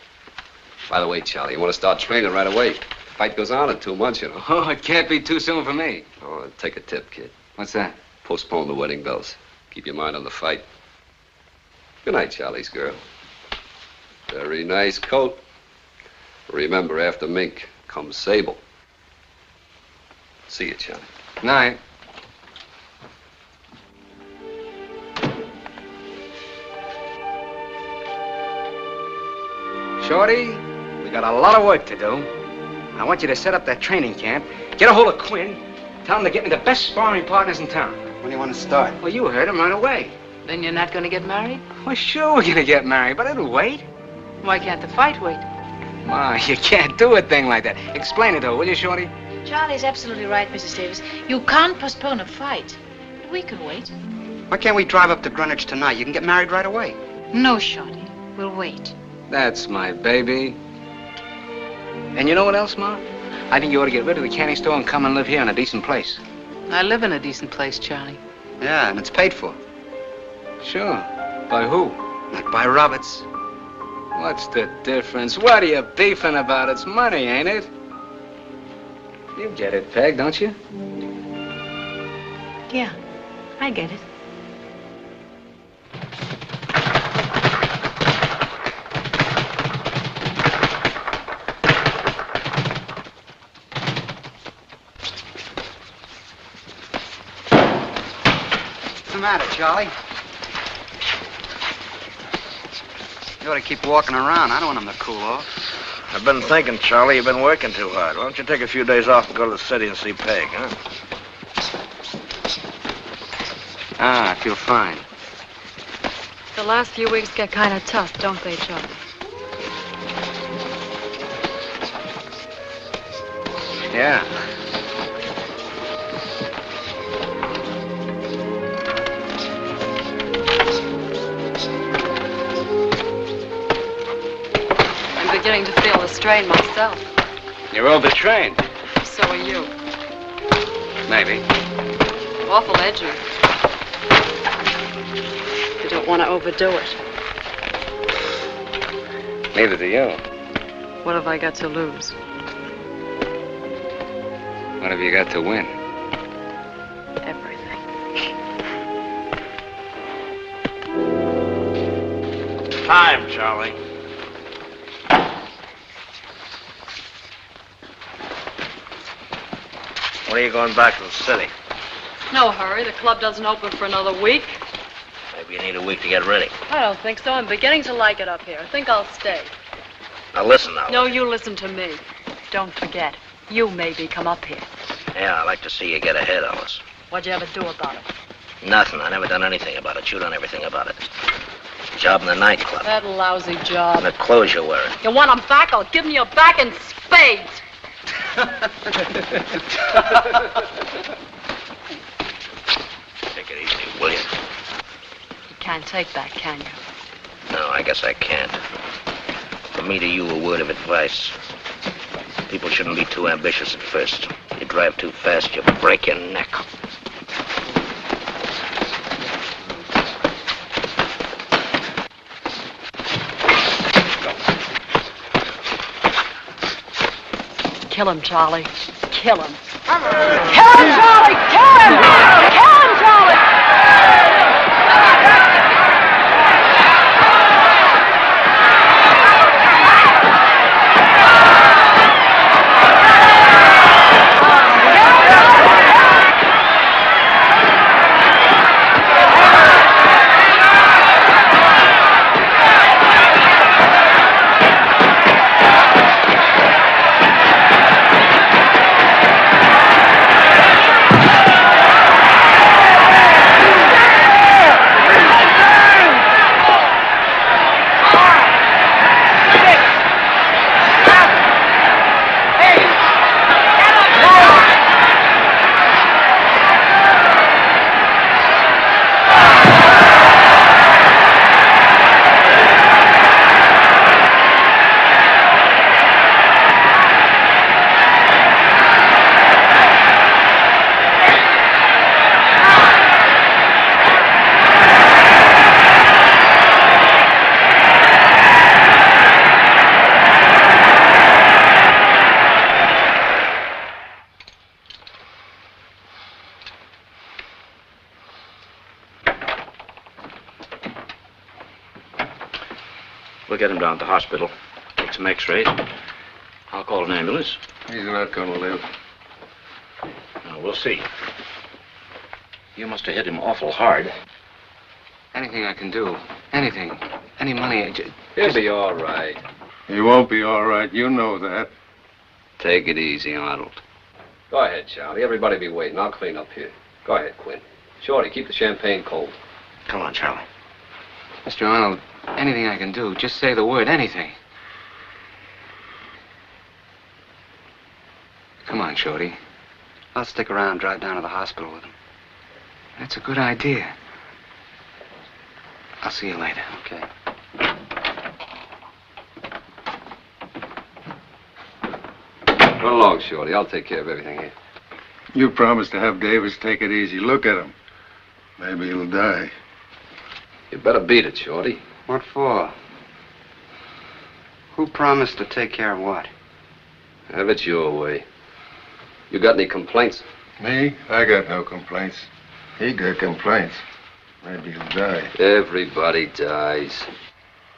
By the way, Charlie, you want to start training right away. The fight goes on in 2 months, you know. Oh, it can't be too soon for me. Oh, take a tip, kid. What's that? Postpone the wedding bells. Keep your mind on the fight. Good night, Charlie's girl. Very nice coat. Remember, after mink comes sable. See you, Charlie. Night. Shorty, we got a lot of work to do. I want you to set up that training camp, get a hold of Quinn, tell him to get me the best sparring partners in town. When do you want to start? Well, you heard him right away. Then you're not going to get married? Well, sure we're going to get married, but it'll wait. Why can't the fight wait? Ma, you can't do a thing like that. Explain it to her, will you, Shorty? Charlie's absolutely right, Mrs. Davis. You can't postpone a fight. We can wait. Why can't we drive up to Greenwich tonight? You can get married right away. No, Shorty. We'll wait. That's my baby. And you know what else, Ma? I think you ought to get rid of the candy store and come and live here in a decent place. I live in a decent place, Charlie. Yeah, and it's paid for. Sure. By who? Not by Roberts. What's the difference? What are you beefing about? It's money, ain't it? You get it, Peg, don't you? Yeah, I get it. What's the matter, Charlie? You ought to keep walking around. I don't want him to cool off. I've been thinking, Charlie, you've been working too hard. Why don't you take a few days off and go to the city and see Peg, huh? Ah, I feel fine. The last few weeks get kind of tough, don't they, Charlie? Yeah. I'm beginning to feel the strain myself. You're overtrained. So are you. Maybe. Awful edgy. You don't want to overdo it. Neither do you. What have I got to lose? What have you got to win? Everything. Time, Charlie. When are you going back to the city? No hurry. The club doesn't open for another week. Maybe you need a week to get ready. I don't think so. I'm beginning to like it up here. I think I'll stay. Now listen now. No, you listen to me. Don't forget, you maybe come up here. Yeah, I'd like to see you get ahead of us. What'd you ever do about it? Nothing. I never done anything about it. You done everything about it. Job in the nightclub. That lousy job. And the clothes you're wearing. You want them back? I'll give them you back in spades. Take it easy, will you? You can't take that, can you? No, I guess I can't. From me to you, a word of advice. People shouldn't be too ambitious at first. You drive too fast, you'll break your neck. Kill him, Charlie. Kill him. Kill him, Charlie! Kill him! Kill him, Charlie! We'll get him down to the hospital. Take some x-rays. I'll call an ambulance. He's not going to live. Now, we'll see. You must have hit him awful hard. Anything I can do. Anything. Any money. He'll be all right. He won't be all right. You know that. Take it easy, Arnold. Go ahead, Charlie. Everybody be waiting. I'll clean up here. Go ahead, Quinn. Shorty, keep the champagne cold. Come on, Charlie. Mr. Arnold, anything I can do, just say the word, anything. Come on, Shorty. I'll stick around and drive down to the hospital with him. That's a good idea. I'll see you later. Okay. Run along, Shorty. I'll take care of everything here. You promised to have Davis take it easy. Look at him. Maybe he'll die. You better beat it, Shorty. What for? Who promised to take care of what? Have it your way. You got any complaints? Me? I got no complaints. He got complaints. Maybe he'll die. Everybody dies.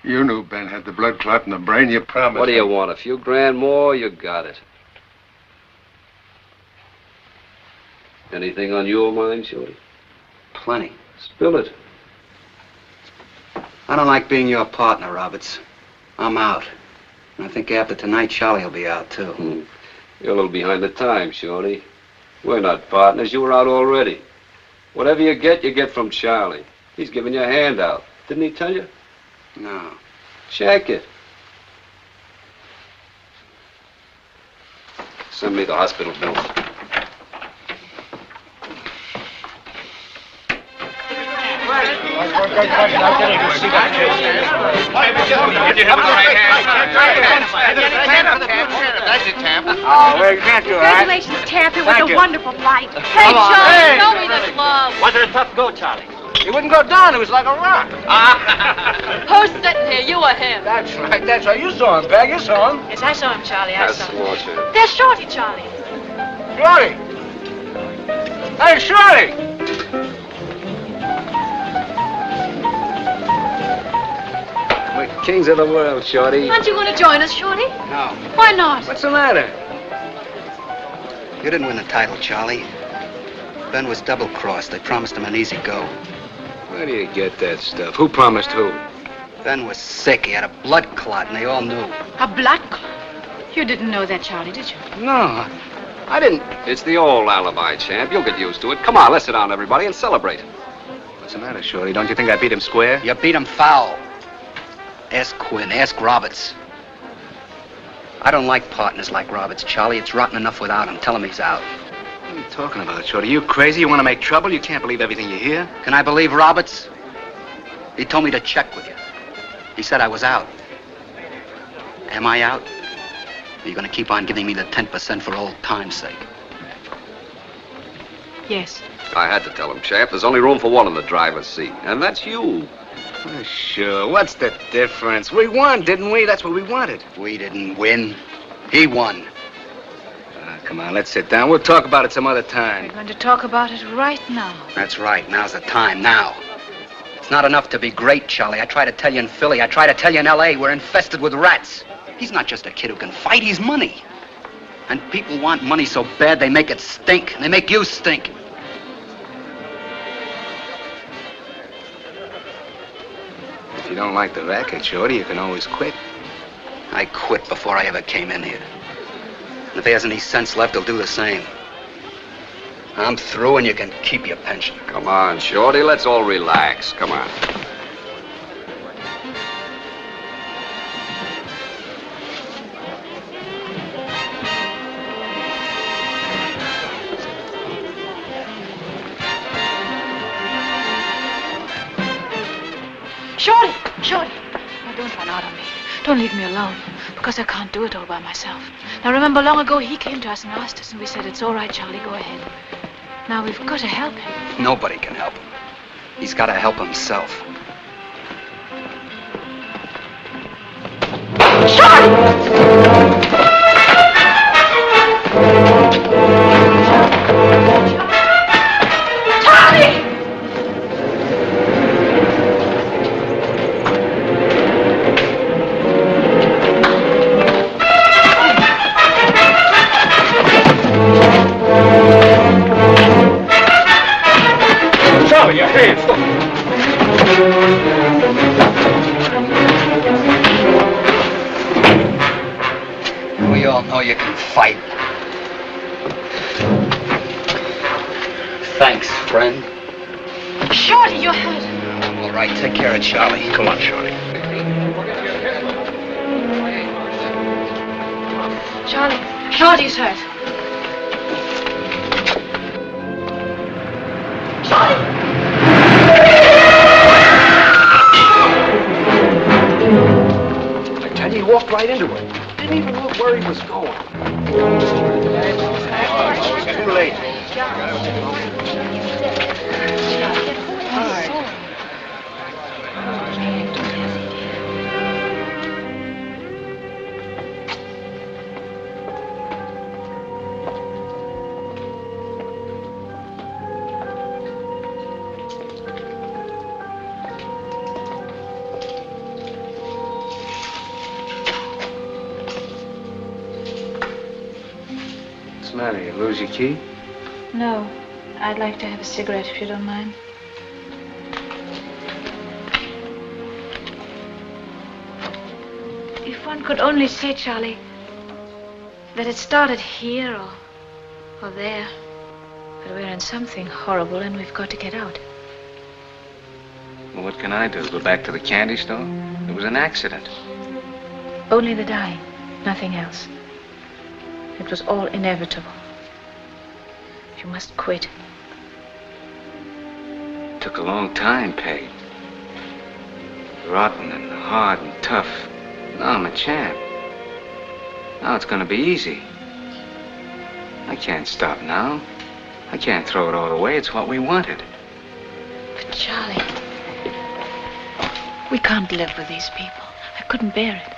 You knew Ben had the blood clot in the brain. You promised. What do you want? A few grand more? You got it. Anything on your mind, Shorty? Plenty. Spill it. I don't like being your partner, Roberts. I'm out. And I think after tonight, Charley will be out, too. You're a little behind the times, Shorty. We're not partners. You were out already. Whatever you get from Charley. He's giving you a handout. Didn't he tell you? No. Check it. Send me the hospital bill. Oh, well, you can't do that. Congratulations, Tamp. It was Thank a you. wonderful flight. Hey, Charlie, show me the club. Was it a tough go, Charlie? He wouldn't go down. It was like a rock. Who's sitting here? You or him? That's right. That's right. You saw him, Peg. You saw him. Yes, I saw him, Charlie. I That's saw him. smart, Shorty. There's Shorty, Charlie. Shorty. Hey, Shorty. We're kings of the world, Shorty. Aren't you going to join us, Shorty? No. Why not? What's the matter? You didn't win the title, Charlie. Ben was double-crossed. They promised him an easy go. Where do you get that stuff? Who promised who? Ben was sick. He had a blood clot, and they all knew. A blood clot? You didn't know that, Charlie, did you? No, I didn't. It's the old alibi, champ. You'll get used to it. Come on, let's sit down, everybody, and celebrate. What's the matter, Shorty? Don't you think I beat him square? You beat him foul. Ask Quinn. Ask Roberts. I don't like partners like Roberts, Charlie. It's rotten enough without him. Tell him he's out. What are you talking about, Shorty? You crazy? You want to make trouble? You can't believe everything you hear. Can I believe Roberts? He told me to check with you. He said I was out. Am I out? Are you going to keep on giving me the 10% for old time's sake? Yes. I had to tell him, champ. There's only room for one in the driver's seat, and that's you. Oh, sure. What's the difference? We won, didn't we? That's what we wanted. We didn't win. He won. Come on, let's sit down. We'll talk about it some other time. We're going to talk about it right now. That's right. Now's the time. Now. It's not enough to be great, Charlie. I try to tell you in Philly. I try to tell you in L.A. We're infested with rats. He's not just a kid who can fight. He's money. And people want money so bad they make it stink. They make you stink. If you don't like the racket, Shorty, you can always quit. I quit before I ever came in here. And if he has any sense left, he'll do the same. I'm through, and you can keep your pension. Come on, Shorty, let's all relax. Come on. Shorty! Shorty! Now, don't run out on me. Don't leave me alone, because I can't do it all by myself. Now, remember, long ago, he came to us and asked us, and we said, it's all right, Charlie, go ahead. Now, we've got to help him. Nobody can help him. He's got to help himself. Charlie! Charlie, your hands! We all know you can fight. Thanks, friend. Shorty, you're hurt. All right, take care of Charlie. Come on, Shorty. Charlie, Shorty's hurt. I tell you, he walked right into it. Didn't even look where he was going. What's the matter? You lose your key? No. I'd like to have a cigarette if you don't mind. If one could only say, Charlie, that it started here or there. But we're in something horrible and we've got to get out. Well, what can I do? Go back to the candy store? It was an accident. Only the dying, nothing else. It was all inevitable. You must quit. Took a long time, Peg. Rotten and hard and tough. Now I'm a champ. Now it's gonna be easy. I can't stop now. I can't throw it all away. It's what we wanted. But Charlie, we can't live with these people. I couldn't bear it.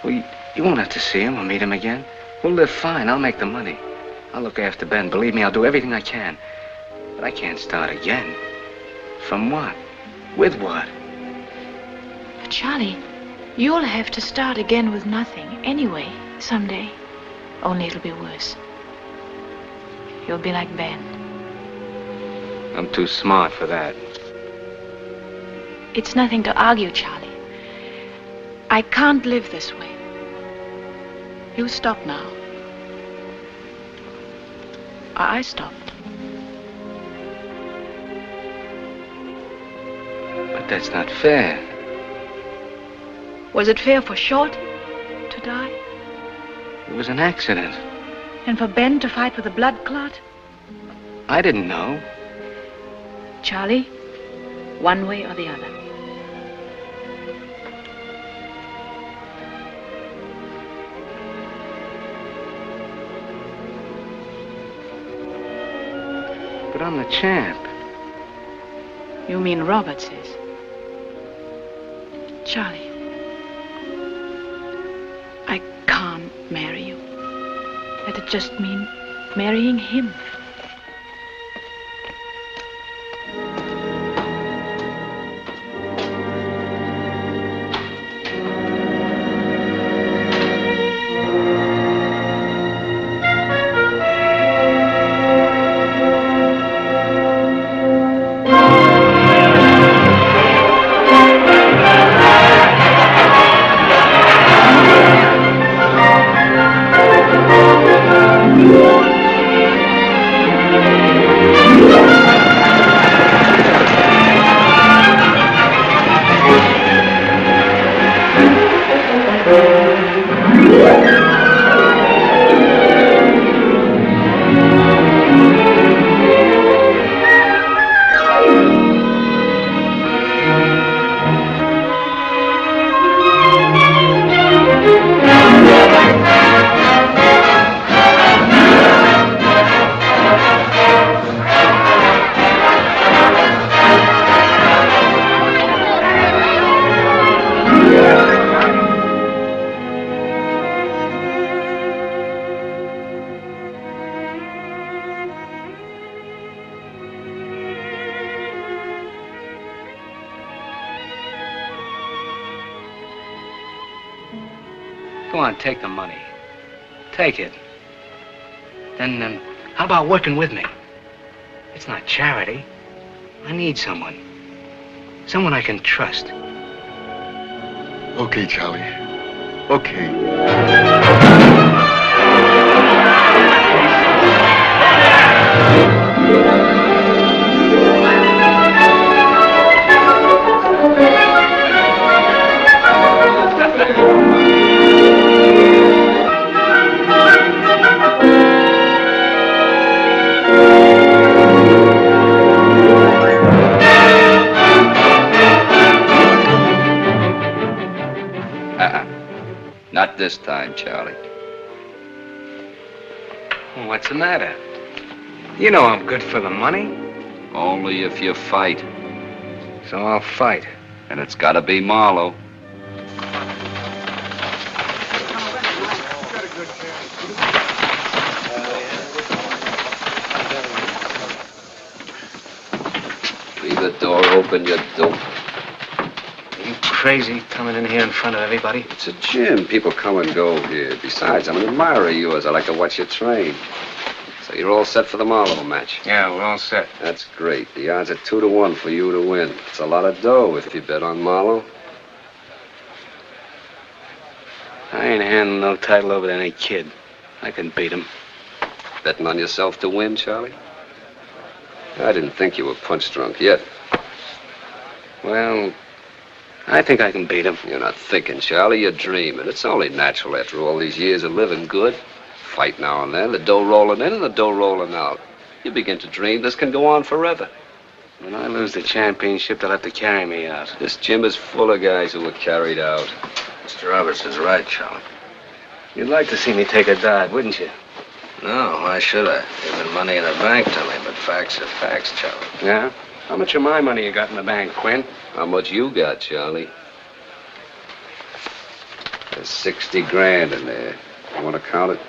Well, you won't have to see him or meet him again. We'll live fine. I'll make the money. I'll look after Ben. Believe me, I'll do everything I can. But I can't start again. From what? With what? But Charlie, you'll have to start again with nothing anyway, someday. Only it'll be worse. You'll be like Ben. I'm too smart for that. It's nothing to argue, Charlie. I can't live this way. You stop now. I stopped. But that's not fair. Was it fair for Shorty to die? It was an accident. And for Ben to fight with a blood clot? I didn't know. Charlie, one way or the other. But I'm the champ. You mean Robert says. Charlie, I can't marry you. That'd just mean marrying him. Go on, take the money. Take it. Then, how about working with me? It's not charity. I need someone. Someone I can trust. Okay, Charlie. Okay. Not this time, Charlie. What's the matter? You know I'm good for the money. Only if you fight. So I'll fight. And it's gotta be Marlowe. Leave the door open, you dope. Are you crazy coming in here in front of everybody? It's a gym. People come and go here. Besides, I'm an admirer of yours. I like to watch you train. So you're all set for the Marlowe match? Yeah, we're all set. That's great. The odds are 2-1 for you to win. It's a lot of dough if you bet on Marlowe. I ain't handing no title over to any kid. I can beat him. Betting on yourself to win, Charlie? I didn't think you were punch drunk yet. Well, I think I can beat him. You're not thinking, Charlie. You're dreaming. It's only natural after all these years of living good. Fight now and then, the dough rolling in and the dough rolling out. You begin to dream this can go on forever. When I lose the championship, they'll have to carry me out. This gym is full of guys who were carried out. Mr. Roberts is right, Charlie. You'd like to see me take a dive, wouldn't you? No, why should I? Even money in the bank to me, but facts are facts, Charlie. Yeah? How much of my money you got in the bank, Quinn? How much you got, Charlie? There's 60 grand in there. You want to count it?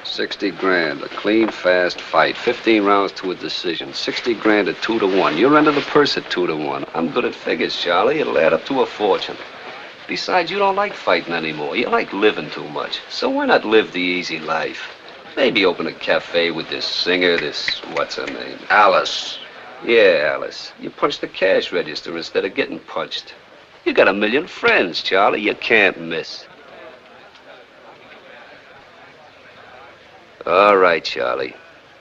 60 grand, a clean, fast fight. 15 rounds to a decision. 60 grand at 2-1. You're under the purse at 2-1. I'm good at figures, Charlie. It'll add up to a fortune. Besides, you don't like fighting anymore. You like living too much. So why not live the easy life? Maybe open a cafe with this singer, what's her name? Alice. Yeah, Alice. You punch the cash register instead of getting punched. You got a million friends, Charlie. You can't miss. All right, Charlie.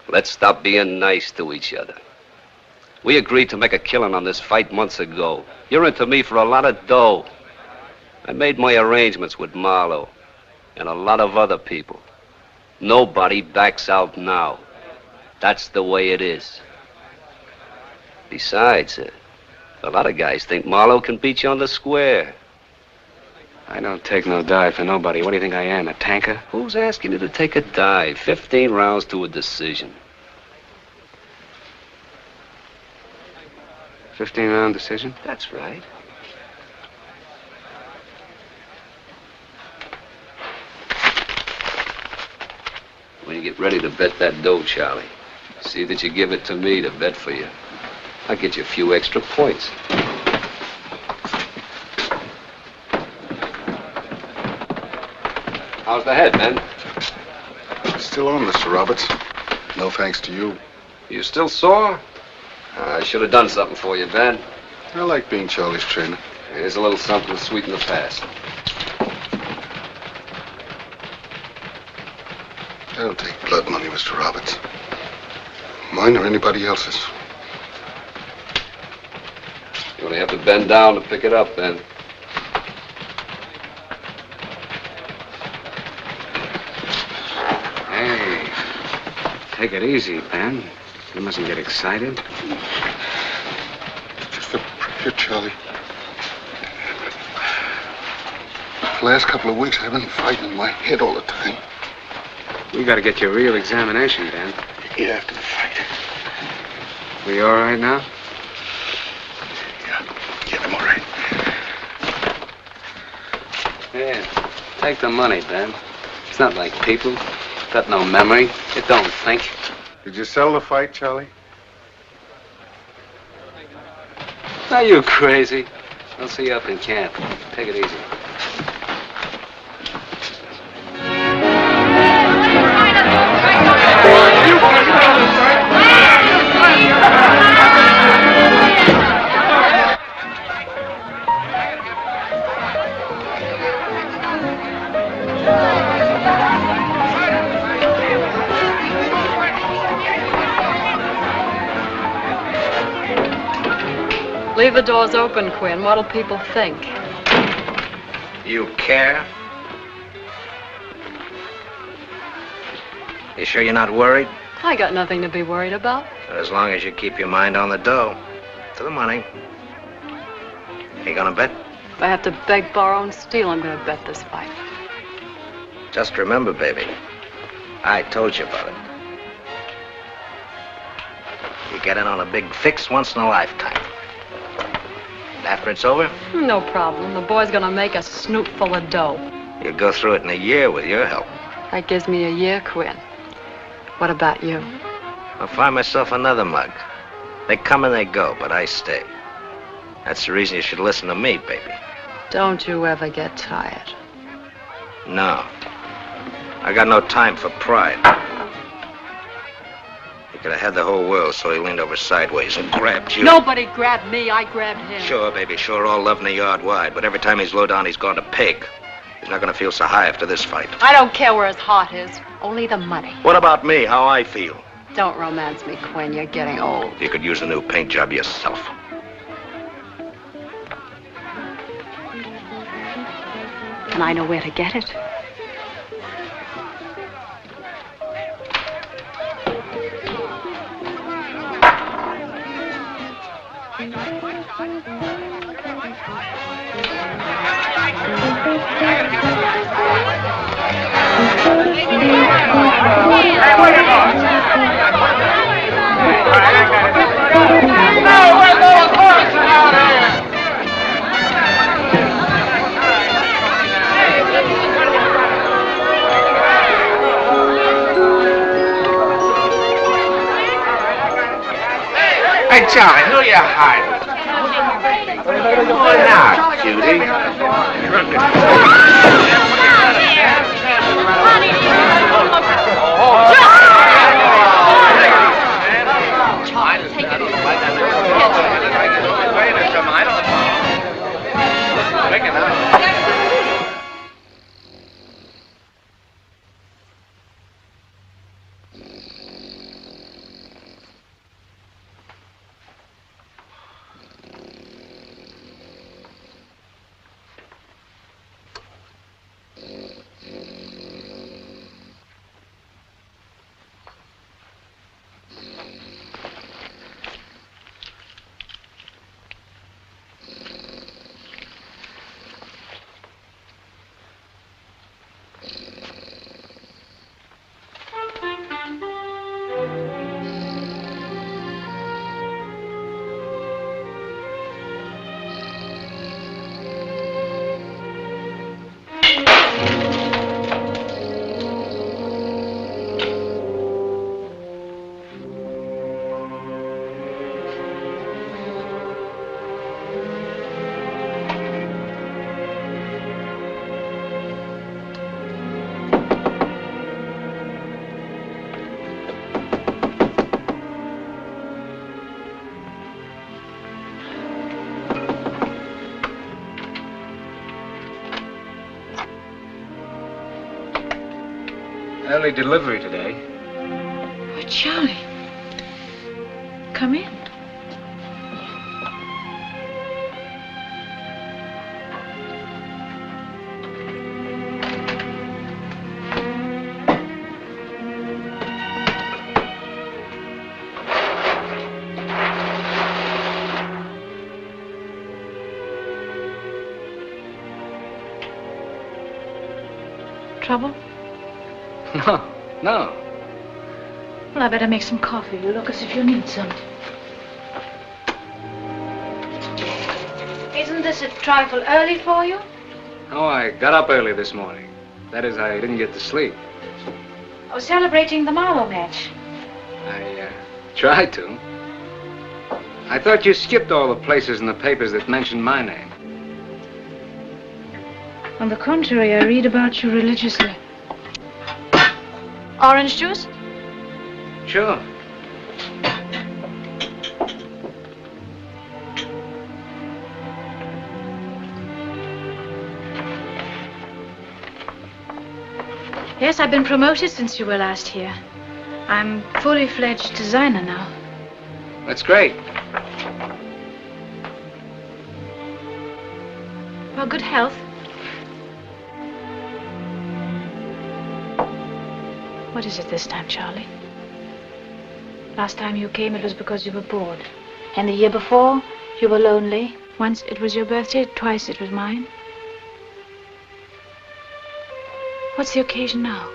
Let's stop being nice to each other. We agreed to make a killing on this fight months ago. You're into me for a lot of dough. I made my arrangements with Marlowe and a lot of other people. Nobody backs out now. That's the way it is. Besides, a lot of guys think Marlowe can beat you on the square. I don't take no dive for nobody. What do you think I am, a tanker? Who's asking you to take a dive? 15 rounds to a decision. 15-round decision? That's right. When you get ready to bet that dough, Charlie, see that you give it to me to bet for you. I'll get you a few extra points. How's the head, Ben? Still on, Mr. Roberts. No thanks to you. You still sore? I should have done something for you, Ben. I like being Charlie's trainer. Here's a little something to sweeten the past. I don't take blood money, Mr. Roberts. Mine or anybody else's. You only have to bend down to pick it up, Ben. Hey, take it easy, Ben. You mustn't get excited. Just a prayer, Charlie. The last couple of weeks, I've been fighting in my head all the time. We got to get you a real examination, Ben. Yeah, after the fight. We all right now? Yeah, I'm all right. Yeah, take the money, Ben. It's not like people. Got no memory. It don't think. Did you sell the fight, Charlie? Are you crazy? I'll see you up in camp. Take it easy. Leave the doors open, Quinn. What'll people think? You care? You sure you're not worried? I got nothing to be worried about. As long as you keep your mind on the dough. To the money. You gonna bet? If I have to beg, borrow, and steal, I'm gonna bet this fight. Just remember, baby, I told you about it. You get in on a big fix once in a lifetime. And after it's over, No problem. The boy's gonna make a snoot full of dough. you'll go through it in a year with your help. That gives me a year, Quinn. What about you? I'll find myself another mug. They come and they go, but I stay. That's the reason you should listen to me, baby. Don't you ever get tired. No. I got no time for pride. He could have had the whole world, so he leaned over sideways and grabbed you. Nobody grabbed me. I grabbed him. Sure, baby, sure, all love in a yard wide, but every time he's low down, he's gone to peg. He's not gonna feel so high after this fight. I don't care where his heart is. Only the money. What about me, how I feel? Don't romance me, Quinn. You're getting old. You could use a new paint job yourself. And I know where to get it. Hey, Charlie, who you hiding? Come on now, cutie. Early delivery today. Oh, Charlie. Come in. Trouble? No. Well, I better make some coffee. You look as if you need some. Isn't this a trifle early for you? Oh, I got up early this morning. That is, I didn't get to sleep. Oh, celebrating the Marlowe match. I tried to. I thought you skipped all the places in the papers that mentioned my name. On the contrary, I read about you religiously. Orange juice? Sure. Yes, I've been promoted since you were last here. I'm fully fledged designer now. That's great. Well, good health. What is it this time, Charlie? Last time you came, it was because you were bored. And the year before, you were lonely. Once it was your birthday, twice it was mine. What's the occasion now?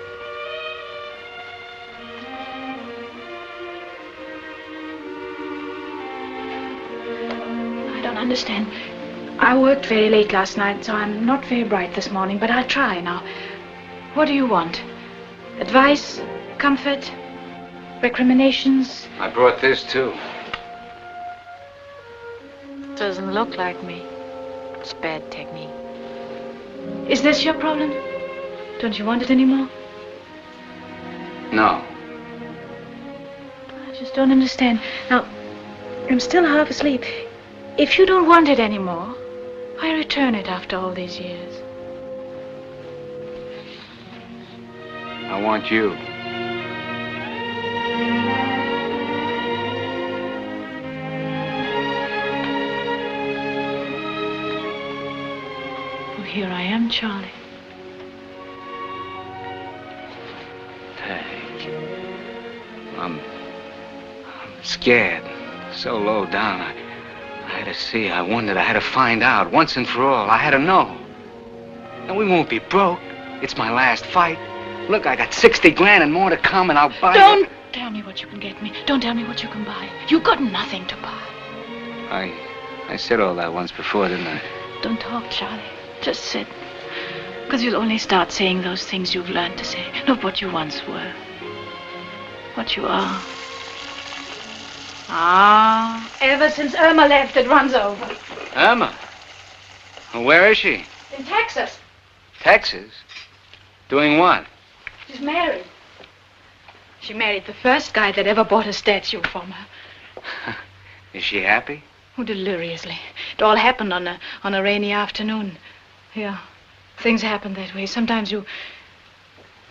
understand. I worked very late last night, so I'm not very bright this morning, but I'll try now. What do you want? Advice? Comfort? Recriminations? I brought this, too. Doesn't look like me. It's bad technique. Is this your problem? Don't you want it anymore? No. I just don't understand. Now, I'm still half asleep. If you don't want it anymore, why return it after all these years? I want you. Well, here I am, Charlie. I'm scared. So low down. I had to see. I wondered. I had to find out once and for all. I had to know. And we won't be broke. It's my last fight. Look, I got 60 grand and more to come, and I'll buy Don't tell me what you can get me. Don't tell me what you can buy. You got nothing to buy. I said all that once before, didn't I? Don't talk, Charlie. Just sit. Because you'll only start saying those things you've learned to say, not what you once were. What you are. Ah, ever since Irma left, it runs over. Alma? Well, where is she? In Texas. Texas? Doing what? She's married. She married the first guy that ever bought a statue from her. Is she happy? Oh, deliriously. It all happened on a rainy afternoon. Yeah, things happen that way. Sometimes you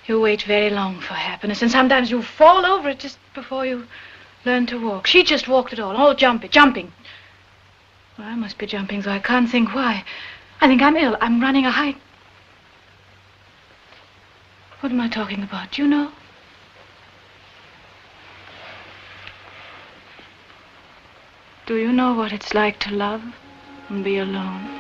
wait very long for happiness, and sometimes you fall over it just before you learn to walk. She just walked it all jumping. Well, I must be jumping, though I can't think why. I think I'm ill. I'm running a height. What am I talking about? Do you know? Do you know what it's like to love and be alone?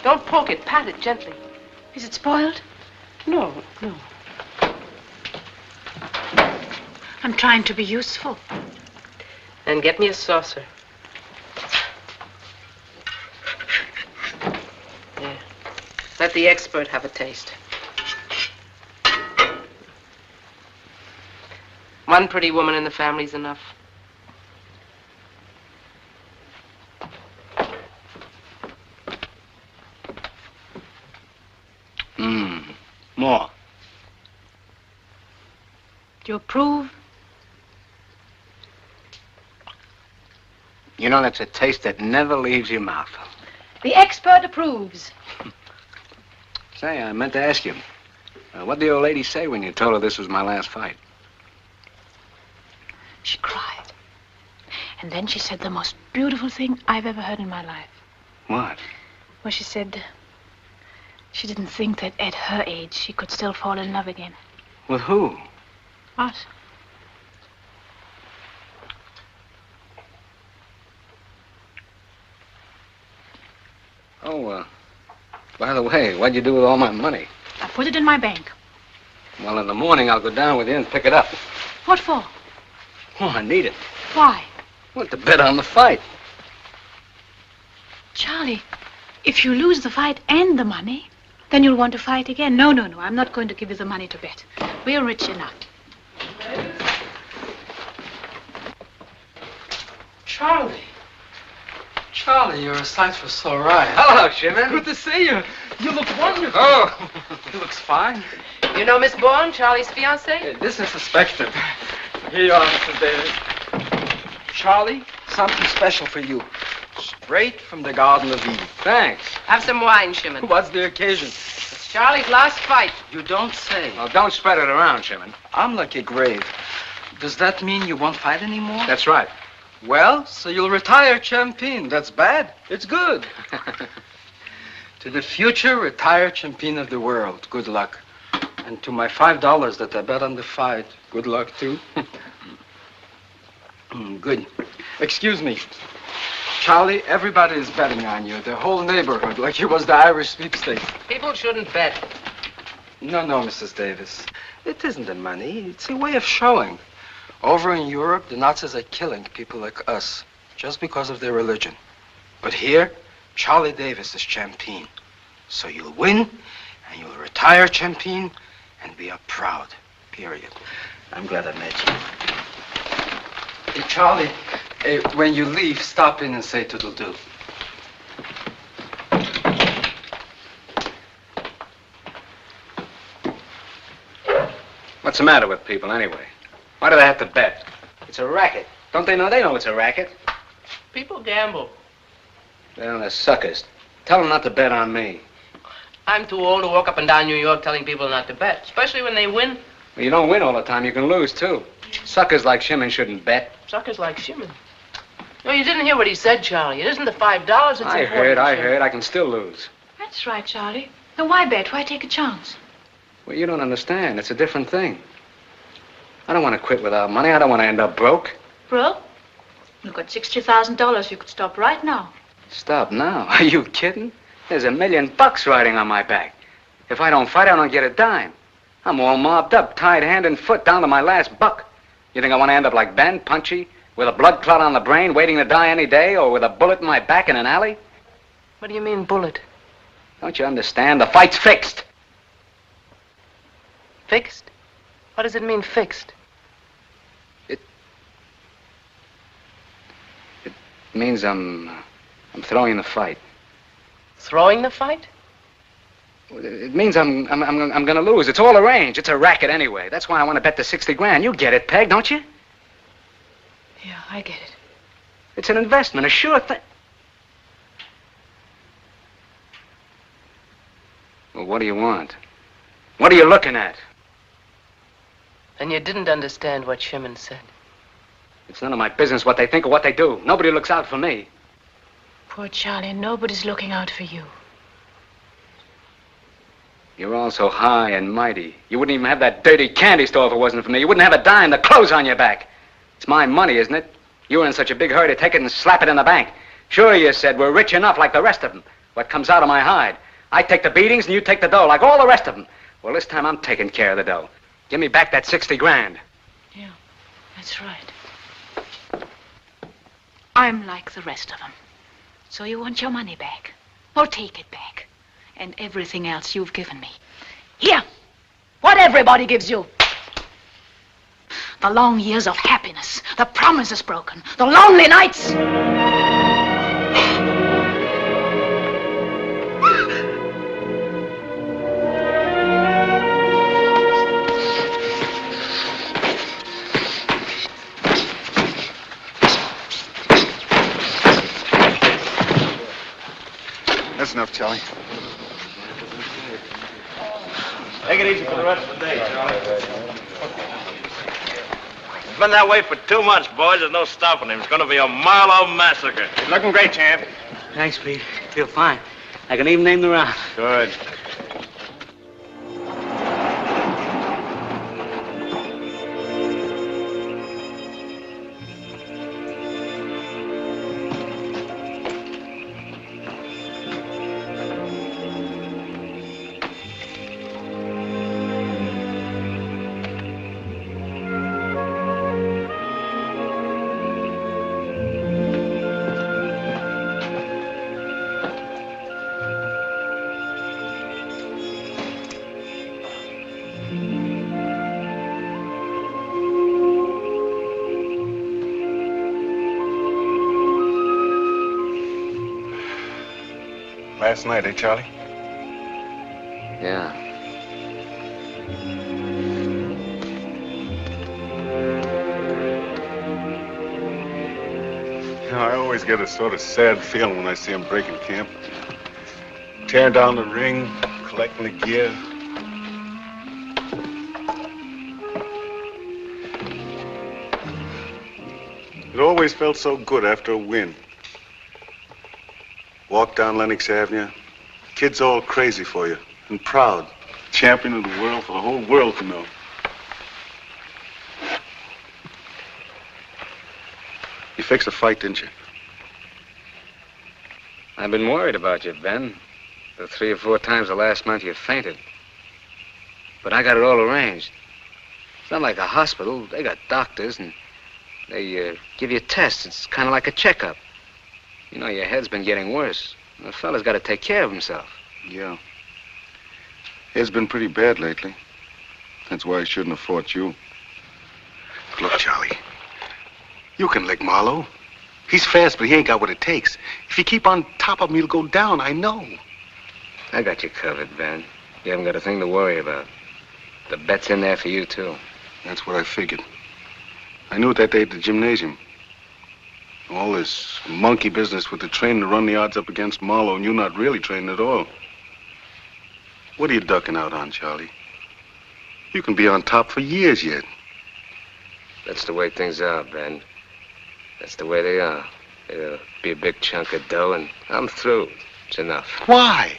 Don't poke it. Pat it gently. Is it spoiled? No. I'm trying to be useful. And get me a saucer. Yeah. Let the expert have a taste. One pretty woman in the family's enough. More. Do you approve? You know, that's a taste that never leaves your mouth. The expert approves. Say, I meant to ask you. What did the old lady say when you told her this was my last fight? She cried. And then she said the most beautiful thing I've ever heard in my life. What? Well, she said she didn't think that at her age she could still fall in love again. With who? Us. Oh, by the way, what'd you do with all my money? I put it in my bank. Well, in the morning I'll go down with you and pick it up. What for? Oh, I need it. Why? Well, to bet on the fight. Charlie, if you lose the fight and the money, then you'll want to fight again. No. I'm not going to give you the money to bet. We're rich enough. Charlie, you're a sight for sore eyes. Hello, Shimon. Good to see you. You look wonderful. Oh. He looks fine. You know Miss Bourne, Charlie's fiancée? This is suspected. Here you are, Mrs. Davis. Charlie, something special for you. Straight from the Garden of Eden. Thanks. Have some wine, Shimon. What's the occasion? It's Charlie's last fight. You don't say. Well, don't spread it around, Shimon. I'm like a grave. Does that mean you won't fight anymore? That's right. Well, so you'll retire champion. That's bad. It's good. To the future retired champion of the world, good luck. And to my $5 that I bet on the fight, good luck too. Good. Excuse me. Charlie, everybody is betting on you. The whole neighborhood, like it was the Irish sweepstakes. People shouldn't bet. No, Mrs. Davis. It isn't the money. It's a way of showing. Over in Europe, the Nazis are killing people like us just because of their religion. But here, Charley Davis is champion. So you'll win, and you'll retire champion, and we are proud, period. I'm glad I met you. Hey, Charlie, when you leave, stop in and say toodle-doo. What's the matter with people, anyway? Why do they have to bet? It's a racket. Don't they know? They know it's a racket. People gamble. They're suckers. Tell them not to bet on me. I'm too old to walk up and down New York telling people not to bet, especially when they win. Well, you don't win all the time. You can lose, too. Suckers like Shimon shouldn't bet. Suckers like Shimon. No, you didn't hear what he said, Charlie. It isn't the $5. It's I heard. I can still lose. That's right, Charlie. Then why bet? Why take a chance? Well, you don't understand. It's a different thing. I don't want to quit without money. I don't want to end up broke. Broke? You've got $60,000. You could stop right now. Stop now? Are you kidding? There's $1 million riding on my back. If I don't fight, I don't get a dime. I'm all mobbed up, tied hand and foot, down to my last buck. You think I want to end up like Ben, punchy, with a blood clot on the brain, waiting to die any day, or with a bullet in my back in an alley? What do you mean, bullet? Don't you understand? The fight's fixed. Fixed? What does it mean, fixed? It means I'm throwing the fight. Throwing the fight? It means I'm gonna lose. It's all arranged. It's a racket anyway. That's why I want to bet the 60 grand. You get it, Peg, don't you? Yeah, I get it. It's an investment, a sure thing. Well, what do you want? What are you looking at? Then you didn't understand what Shimon said. It's none of my business what they think or what they do. Nobody looks out for me. Poor Charlie, nobody's looking out for you. You're all so high and mighty. You wouldn't even have that dirty candy store if it wasn't for me. You wouldn't have a dime, the clothes on your back. It's my money, isn't it? You were in such a big hurry to take it and slap it in the bank. Sure, you said, we're rich enough like the rest of them. What comes out of my hide. I take the beatings and you take the dough like all the rest of them. Well, this time I'm taking care of the dough. Give me back that 60 grand. Yeah, that's right. I'm like the rest of them. So you want your money back? Well, take it back. And everything else you've given me. Here, what everybody gives you. The long years of happiness, the promises broken, the lonely nights. That's enough, Charlie. Take it easy for the rest of the day, Charlie. It's been that way for 2 months, boys. There's no stopping him. It's going to be a Marlowe massacre. He's looking great, champ. Thanks, Pete. Feel fine. I can even name the round. Good. Last night, eh, Charlie? Yeah. I always get a sort of sad feeling when I see him breaking camp. Tearing down the ring, collecting the gear. It always felt so good after a win. Walk down Lenox Avenue, kids all crazy for you and proud. Champion of the world for the whole world to know. You fixed a fight, didn't you? I've been worried about you, Ben. The 3 or 4 times the last month you fainted. But I got it all arranged. It's not like a hospital. They got doctors and they give you tests. It's kind of like a checkup. You know, your head's been getting worse. The fella's got to take care of himself. Yeah. It's been pretty bad lately. That's why I shouldn't have fought you. But look, Charlie, you can lick Marlowe. He's fast, but he ain't got what it takes. If you keep on top of him, he'll go down, I know. I got you covered, Ben. You haven't got a thing to worry about. The bet's in there for you, too. That's what I figured. I knew it that day at the gymnasium. All this monkey business with the trainer to run the odds up against Marlowe and you not really training at all. What are you ducking out on, Charlie? You can be on top for years yet. That's the way things are, Ben. That's the way they are. It'll be a big chunk of dough, and I'm through. It's enough. Why?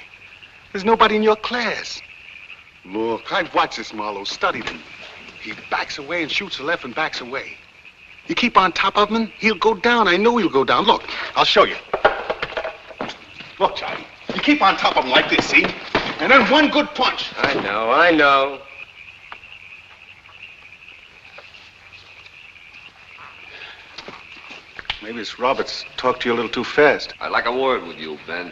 There's nobody in your class. Look, I've watched this Marlowe, studied him. He backs away and shoots the left and backs away. You keep on top of him, he'll go down. I know he'll go down. Look, I'll show you. Look, Charlie, you keep on top of him like this, see? And then one good punch. I know. Maybe it's Roberts talked to you a little too fast. I'd like a word with you, Ben.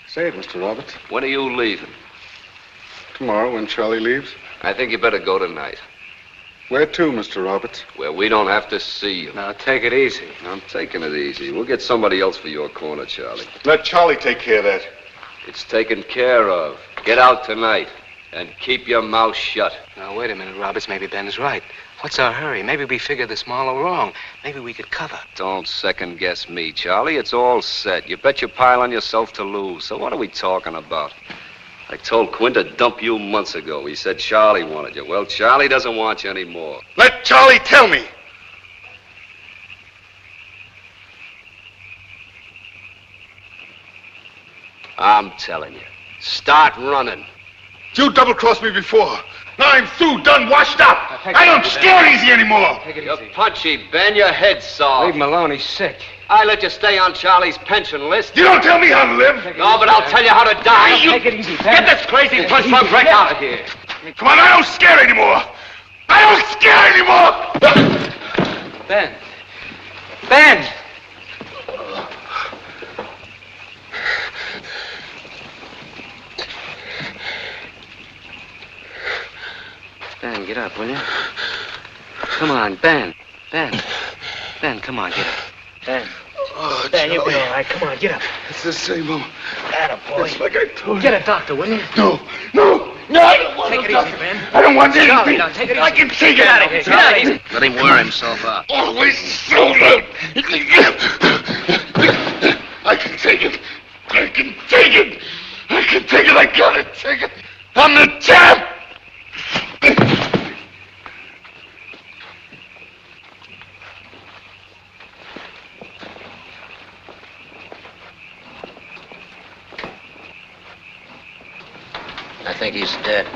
Say it, Mr. Roberts. When are you leaving? Tomorrow, when Charlie leaves. I think you better go tonight. Where to, Mr. Roberts? Where we don't have to see you. Now, take it easy. I'm taking it easy. We'll get somebody else for your corner, Charlie. Let Charlie take care of that. It's taken care of. Get out tonight and keep your mouth shut. Now, wait a minute, Roberts. Maybe Ben's right. What's our hurry? Maybe we figured this Marlowe wrong. Maybe we could cover. Don't second guess me, Charlie. It's all set. You bet your pile on yourself to lose. So what are we talking about? I told Quinn to dump you months ago. He said Charlie wanted you. Well, Charlie doesn't want you anymore. Let Charlie tell me. I'm telling you. Start running. You double-crossed me before. Now I'm through, done, washed up. I don't scare easy anymore. You're punchy, Ben. Your head's soft. Leave him alone. He's sick. I let you stay on Charlie's pension list. You don't tell me how to live. No, but I'll tell you how to die. Take it easy, Ben. Get this crazy punch bug wreck out of here. Come on, I don't scare anymore. I don't scare anymore. Ben. Ben! Ben, get up, will you? Come on, Ben. Ben, come on, get up. Ben. Oh, Ben, you'll be all right. Come on, get up. It's the same moment. Attaboy. It's like I told you. Get a doctor, will you? No, I don't want Take it easy, Ben. I don't want anything. Charlie, now, take it easy. I can take it. Get out of here. Get out of here. Let him wear himself out. Always so good. I can take it. I can take it. I can take it. I gotta take it. I'm the champ. I think he's dead.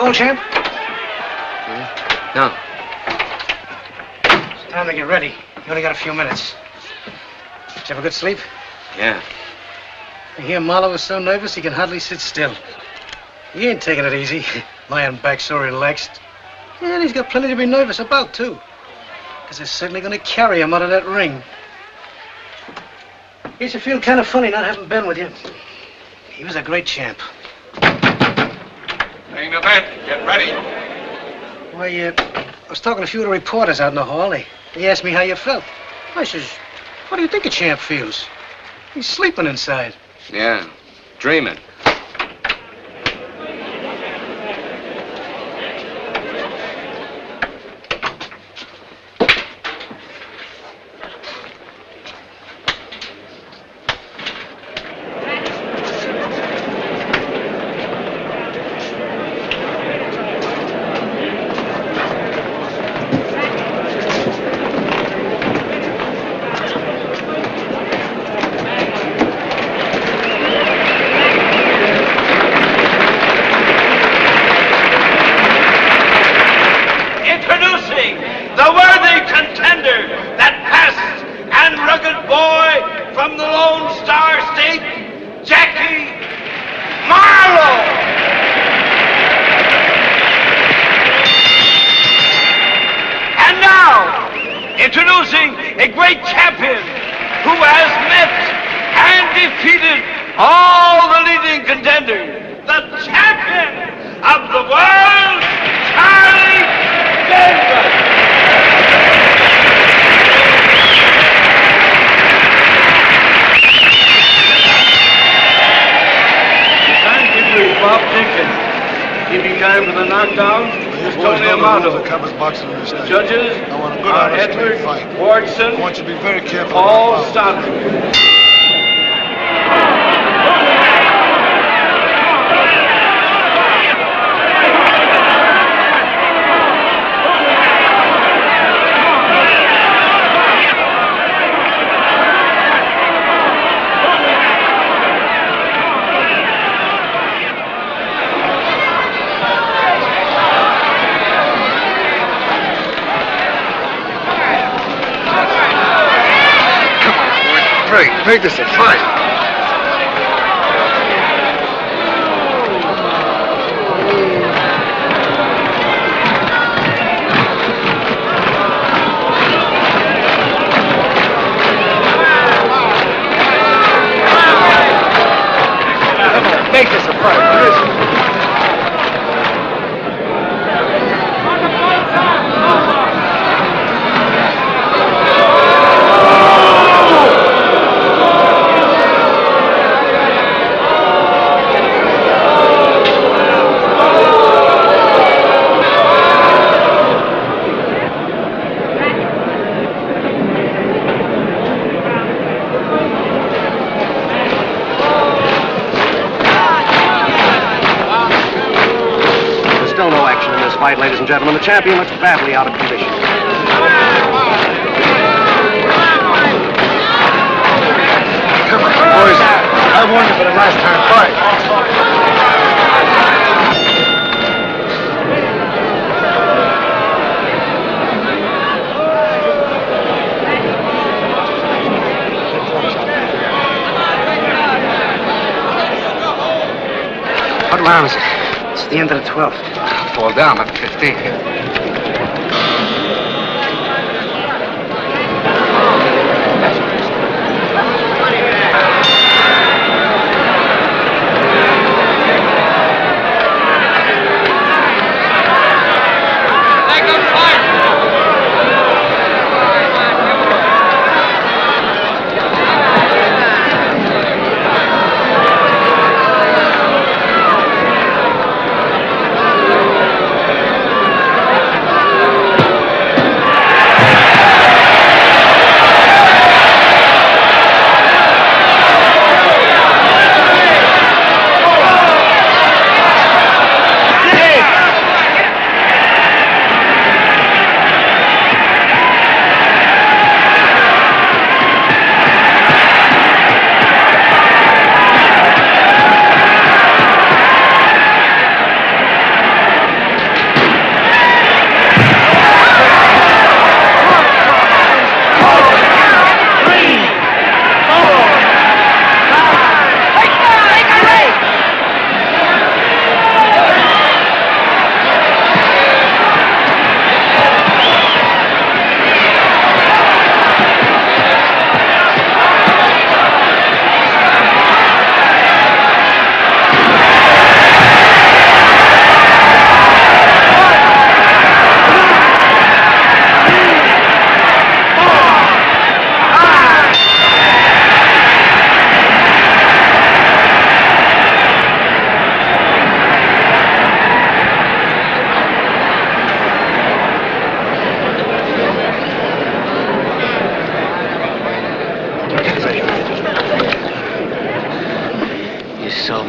call, champ? No. It's time to get ready. You only got a few minutes. Did you have a good sleep? Yeah. I hear Marlowe is so nervous he can hardly sit still. He ain't taking it easy, lying back so relaxed. And he's got plenty to be nervous about, too. Because they're certainly going to carry him out of that ring. Guess you feel kind of funny not having Ben with you. He was a great champ. Main event, get ready. Why, I was talking to a few of the reporters out in the hall. They asked me how you felt. I says, what do you think a champ feels? He's sleeping inside. Yeah, dreaming. Introducing a great champion who has met and defeated all the leading contenders. The champion of the world, Charley Davis. Timekeeper is Bob Jenkins. Keeping time for the knockdown. Only amount of the judges are Edward Wardson. I want you to be very careful. Paul Stoddard. Make this a fight. Make this a fight. Ladies and gentlemen, the champion looks badly out of condition. Come on, boys. I warned you for the last time fight. What round is it? It's the end of the 12th. Fall down at 15.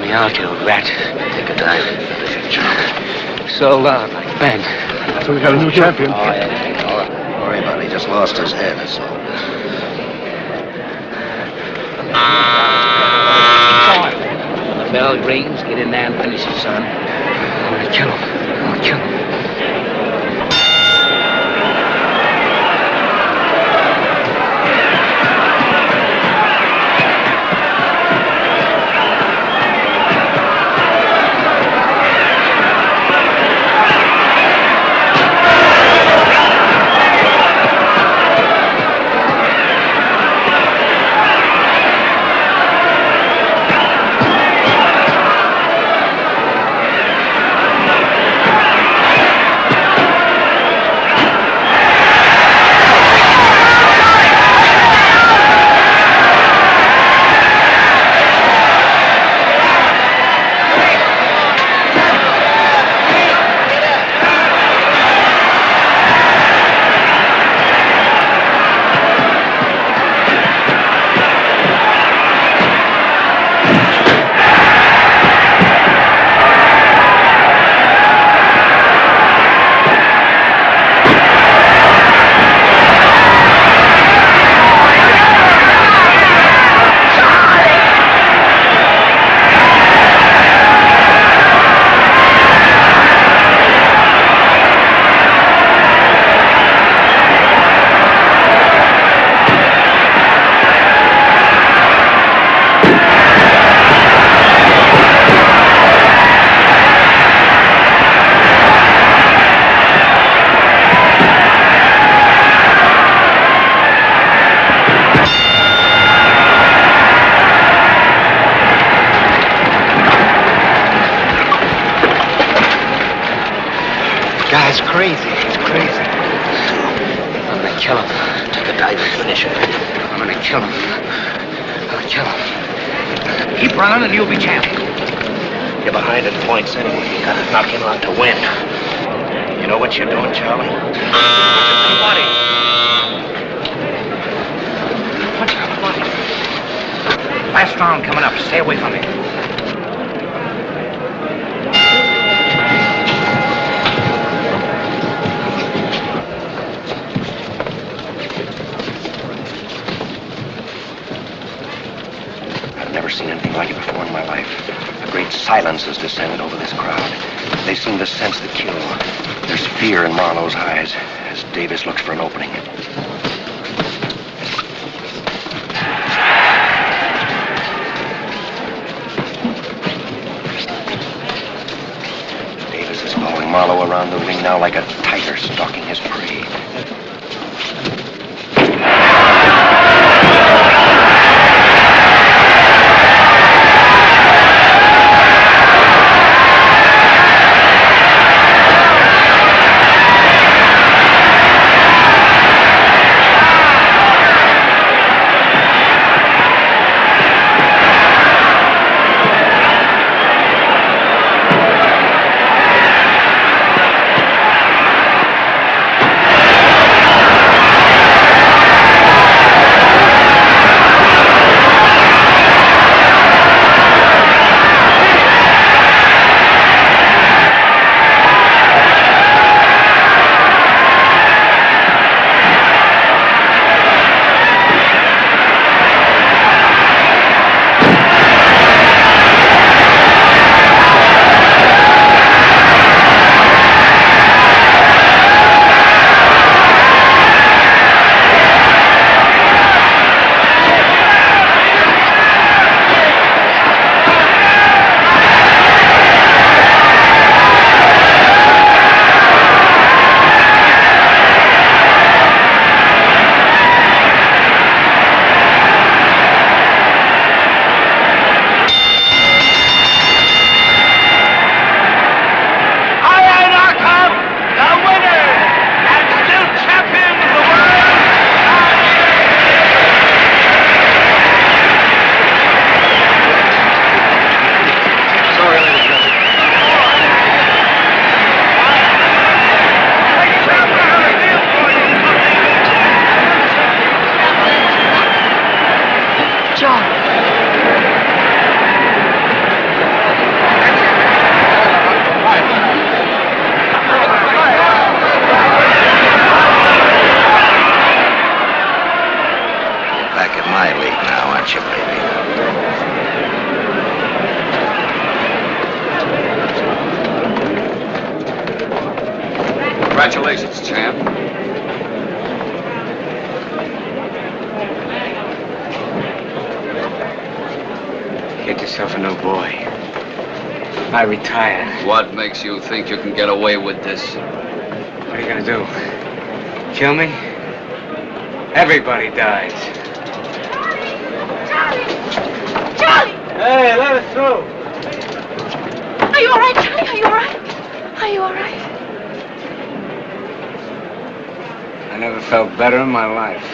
Charlie, I'll do that. Take a dive and finish it, Charlie. So long, my friend. So we got a new champion. Oh, yeah. Don't worry about it. He just lost his head, that's all. When the bell rings, get in there and finish it, son. I'm gonna kill him. I'm gonna kill him. Guy's crazy. He's crazy. I'm gonna kill him. Take a dive and finish it. I'm gonna kill him. I'm gonna kill him. Keep running and you'll be champion. You're behind in points anyway. You gotta knock him out to win. You know what you're doing, Charlie? Buddy. Punch out, buddy. Last round coming up. Stay away from me. Seen anything like it before in my life. A great silence has descended over this crowd. They seem to sense the kill. There's fear in Marlowe's eyes as Davis looks for an opening. Davis is following Marlowe around the ring now like a tiger stalking his prey. in my league now, aren't you, baby? Congratulations, champ. Get yourself a new boy. I retire. What makes you think you can get away with this? What are you gonna do? Kill me? Everybody dies. Charlie! Hey, let us through. Are you all right, Charlie? Are you all right? Are you all right? I never felt better in my life.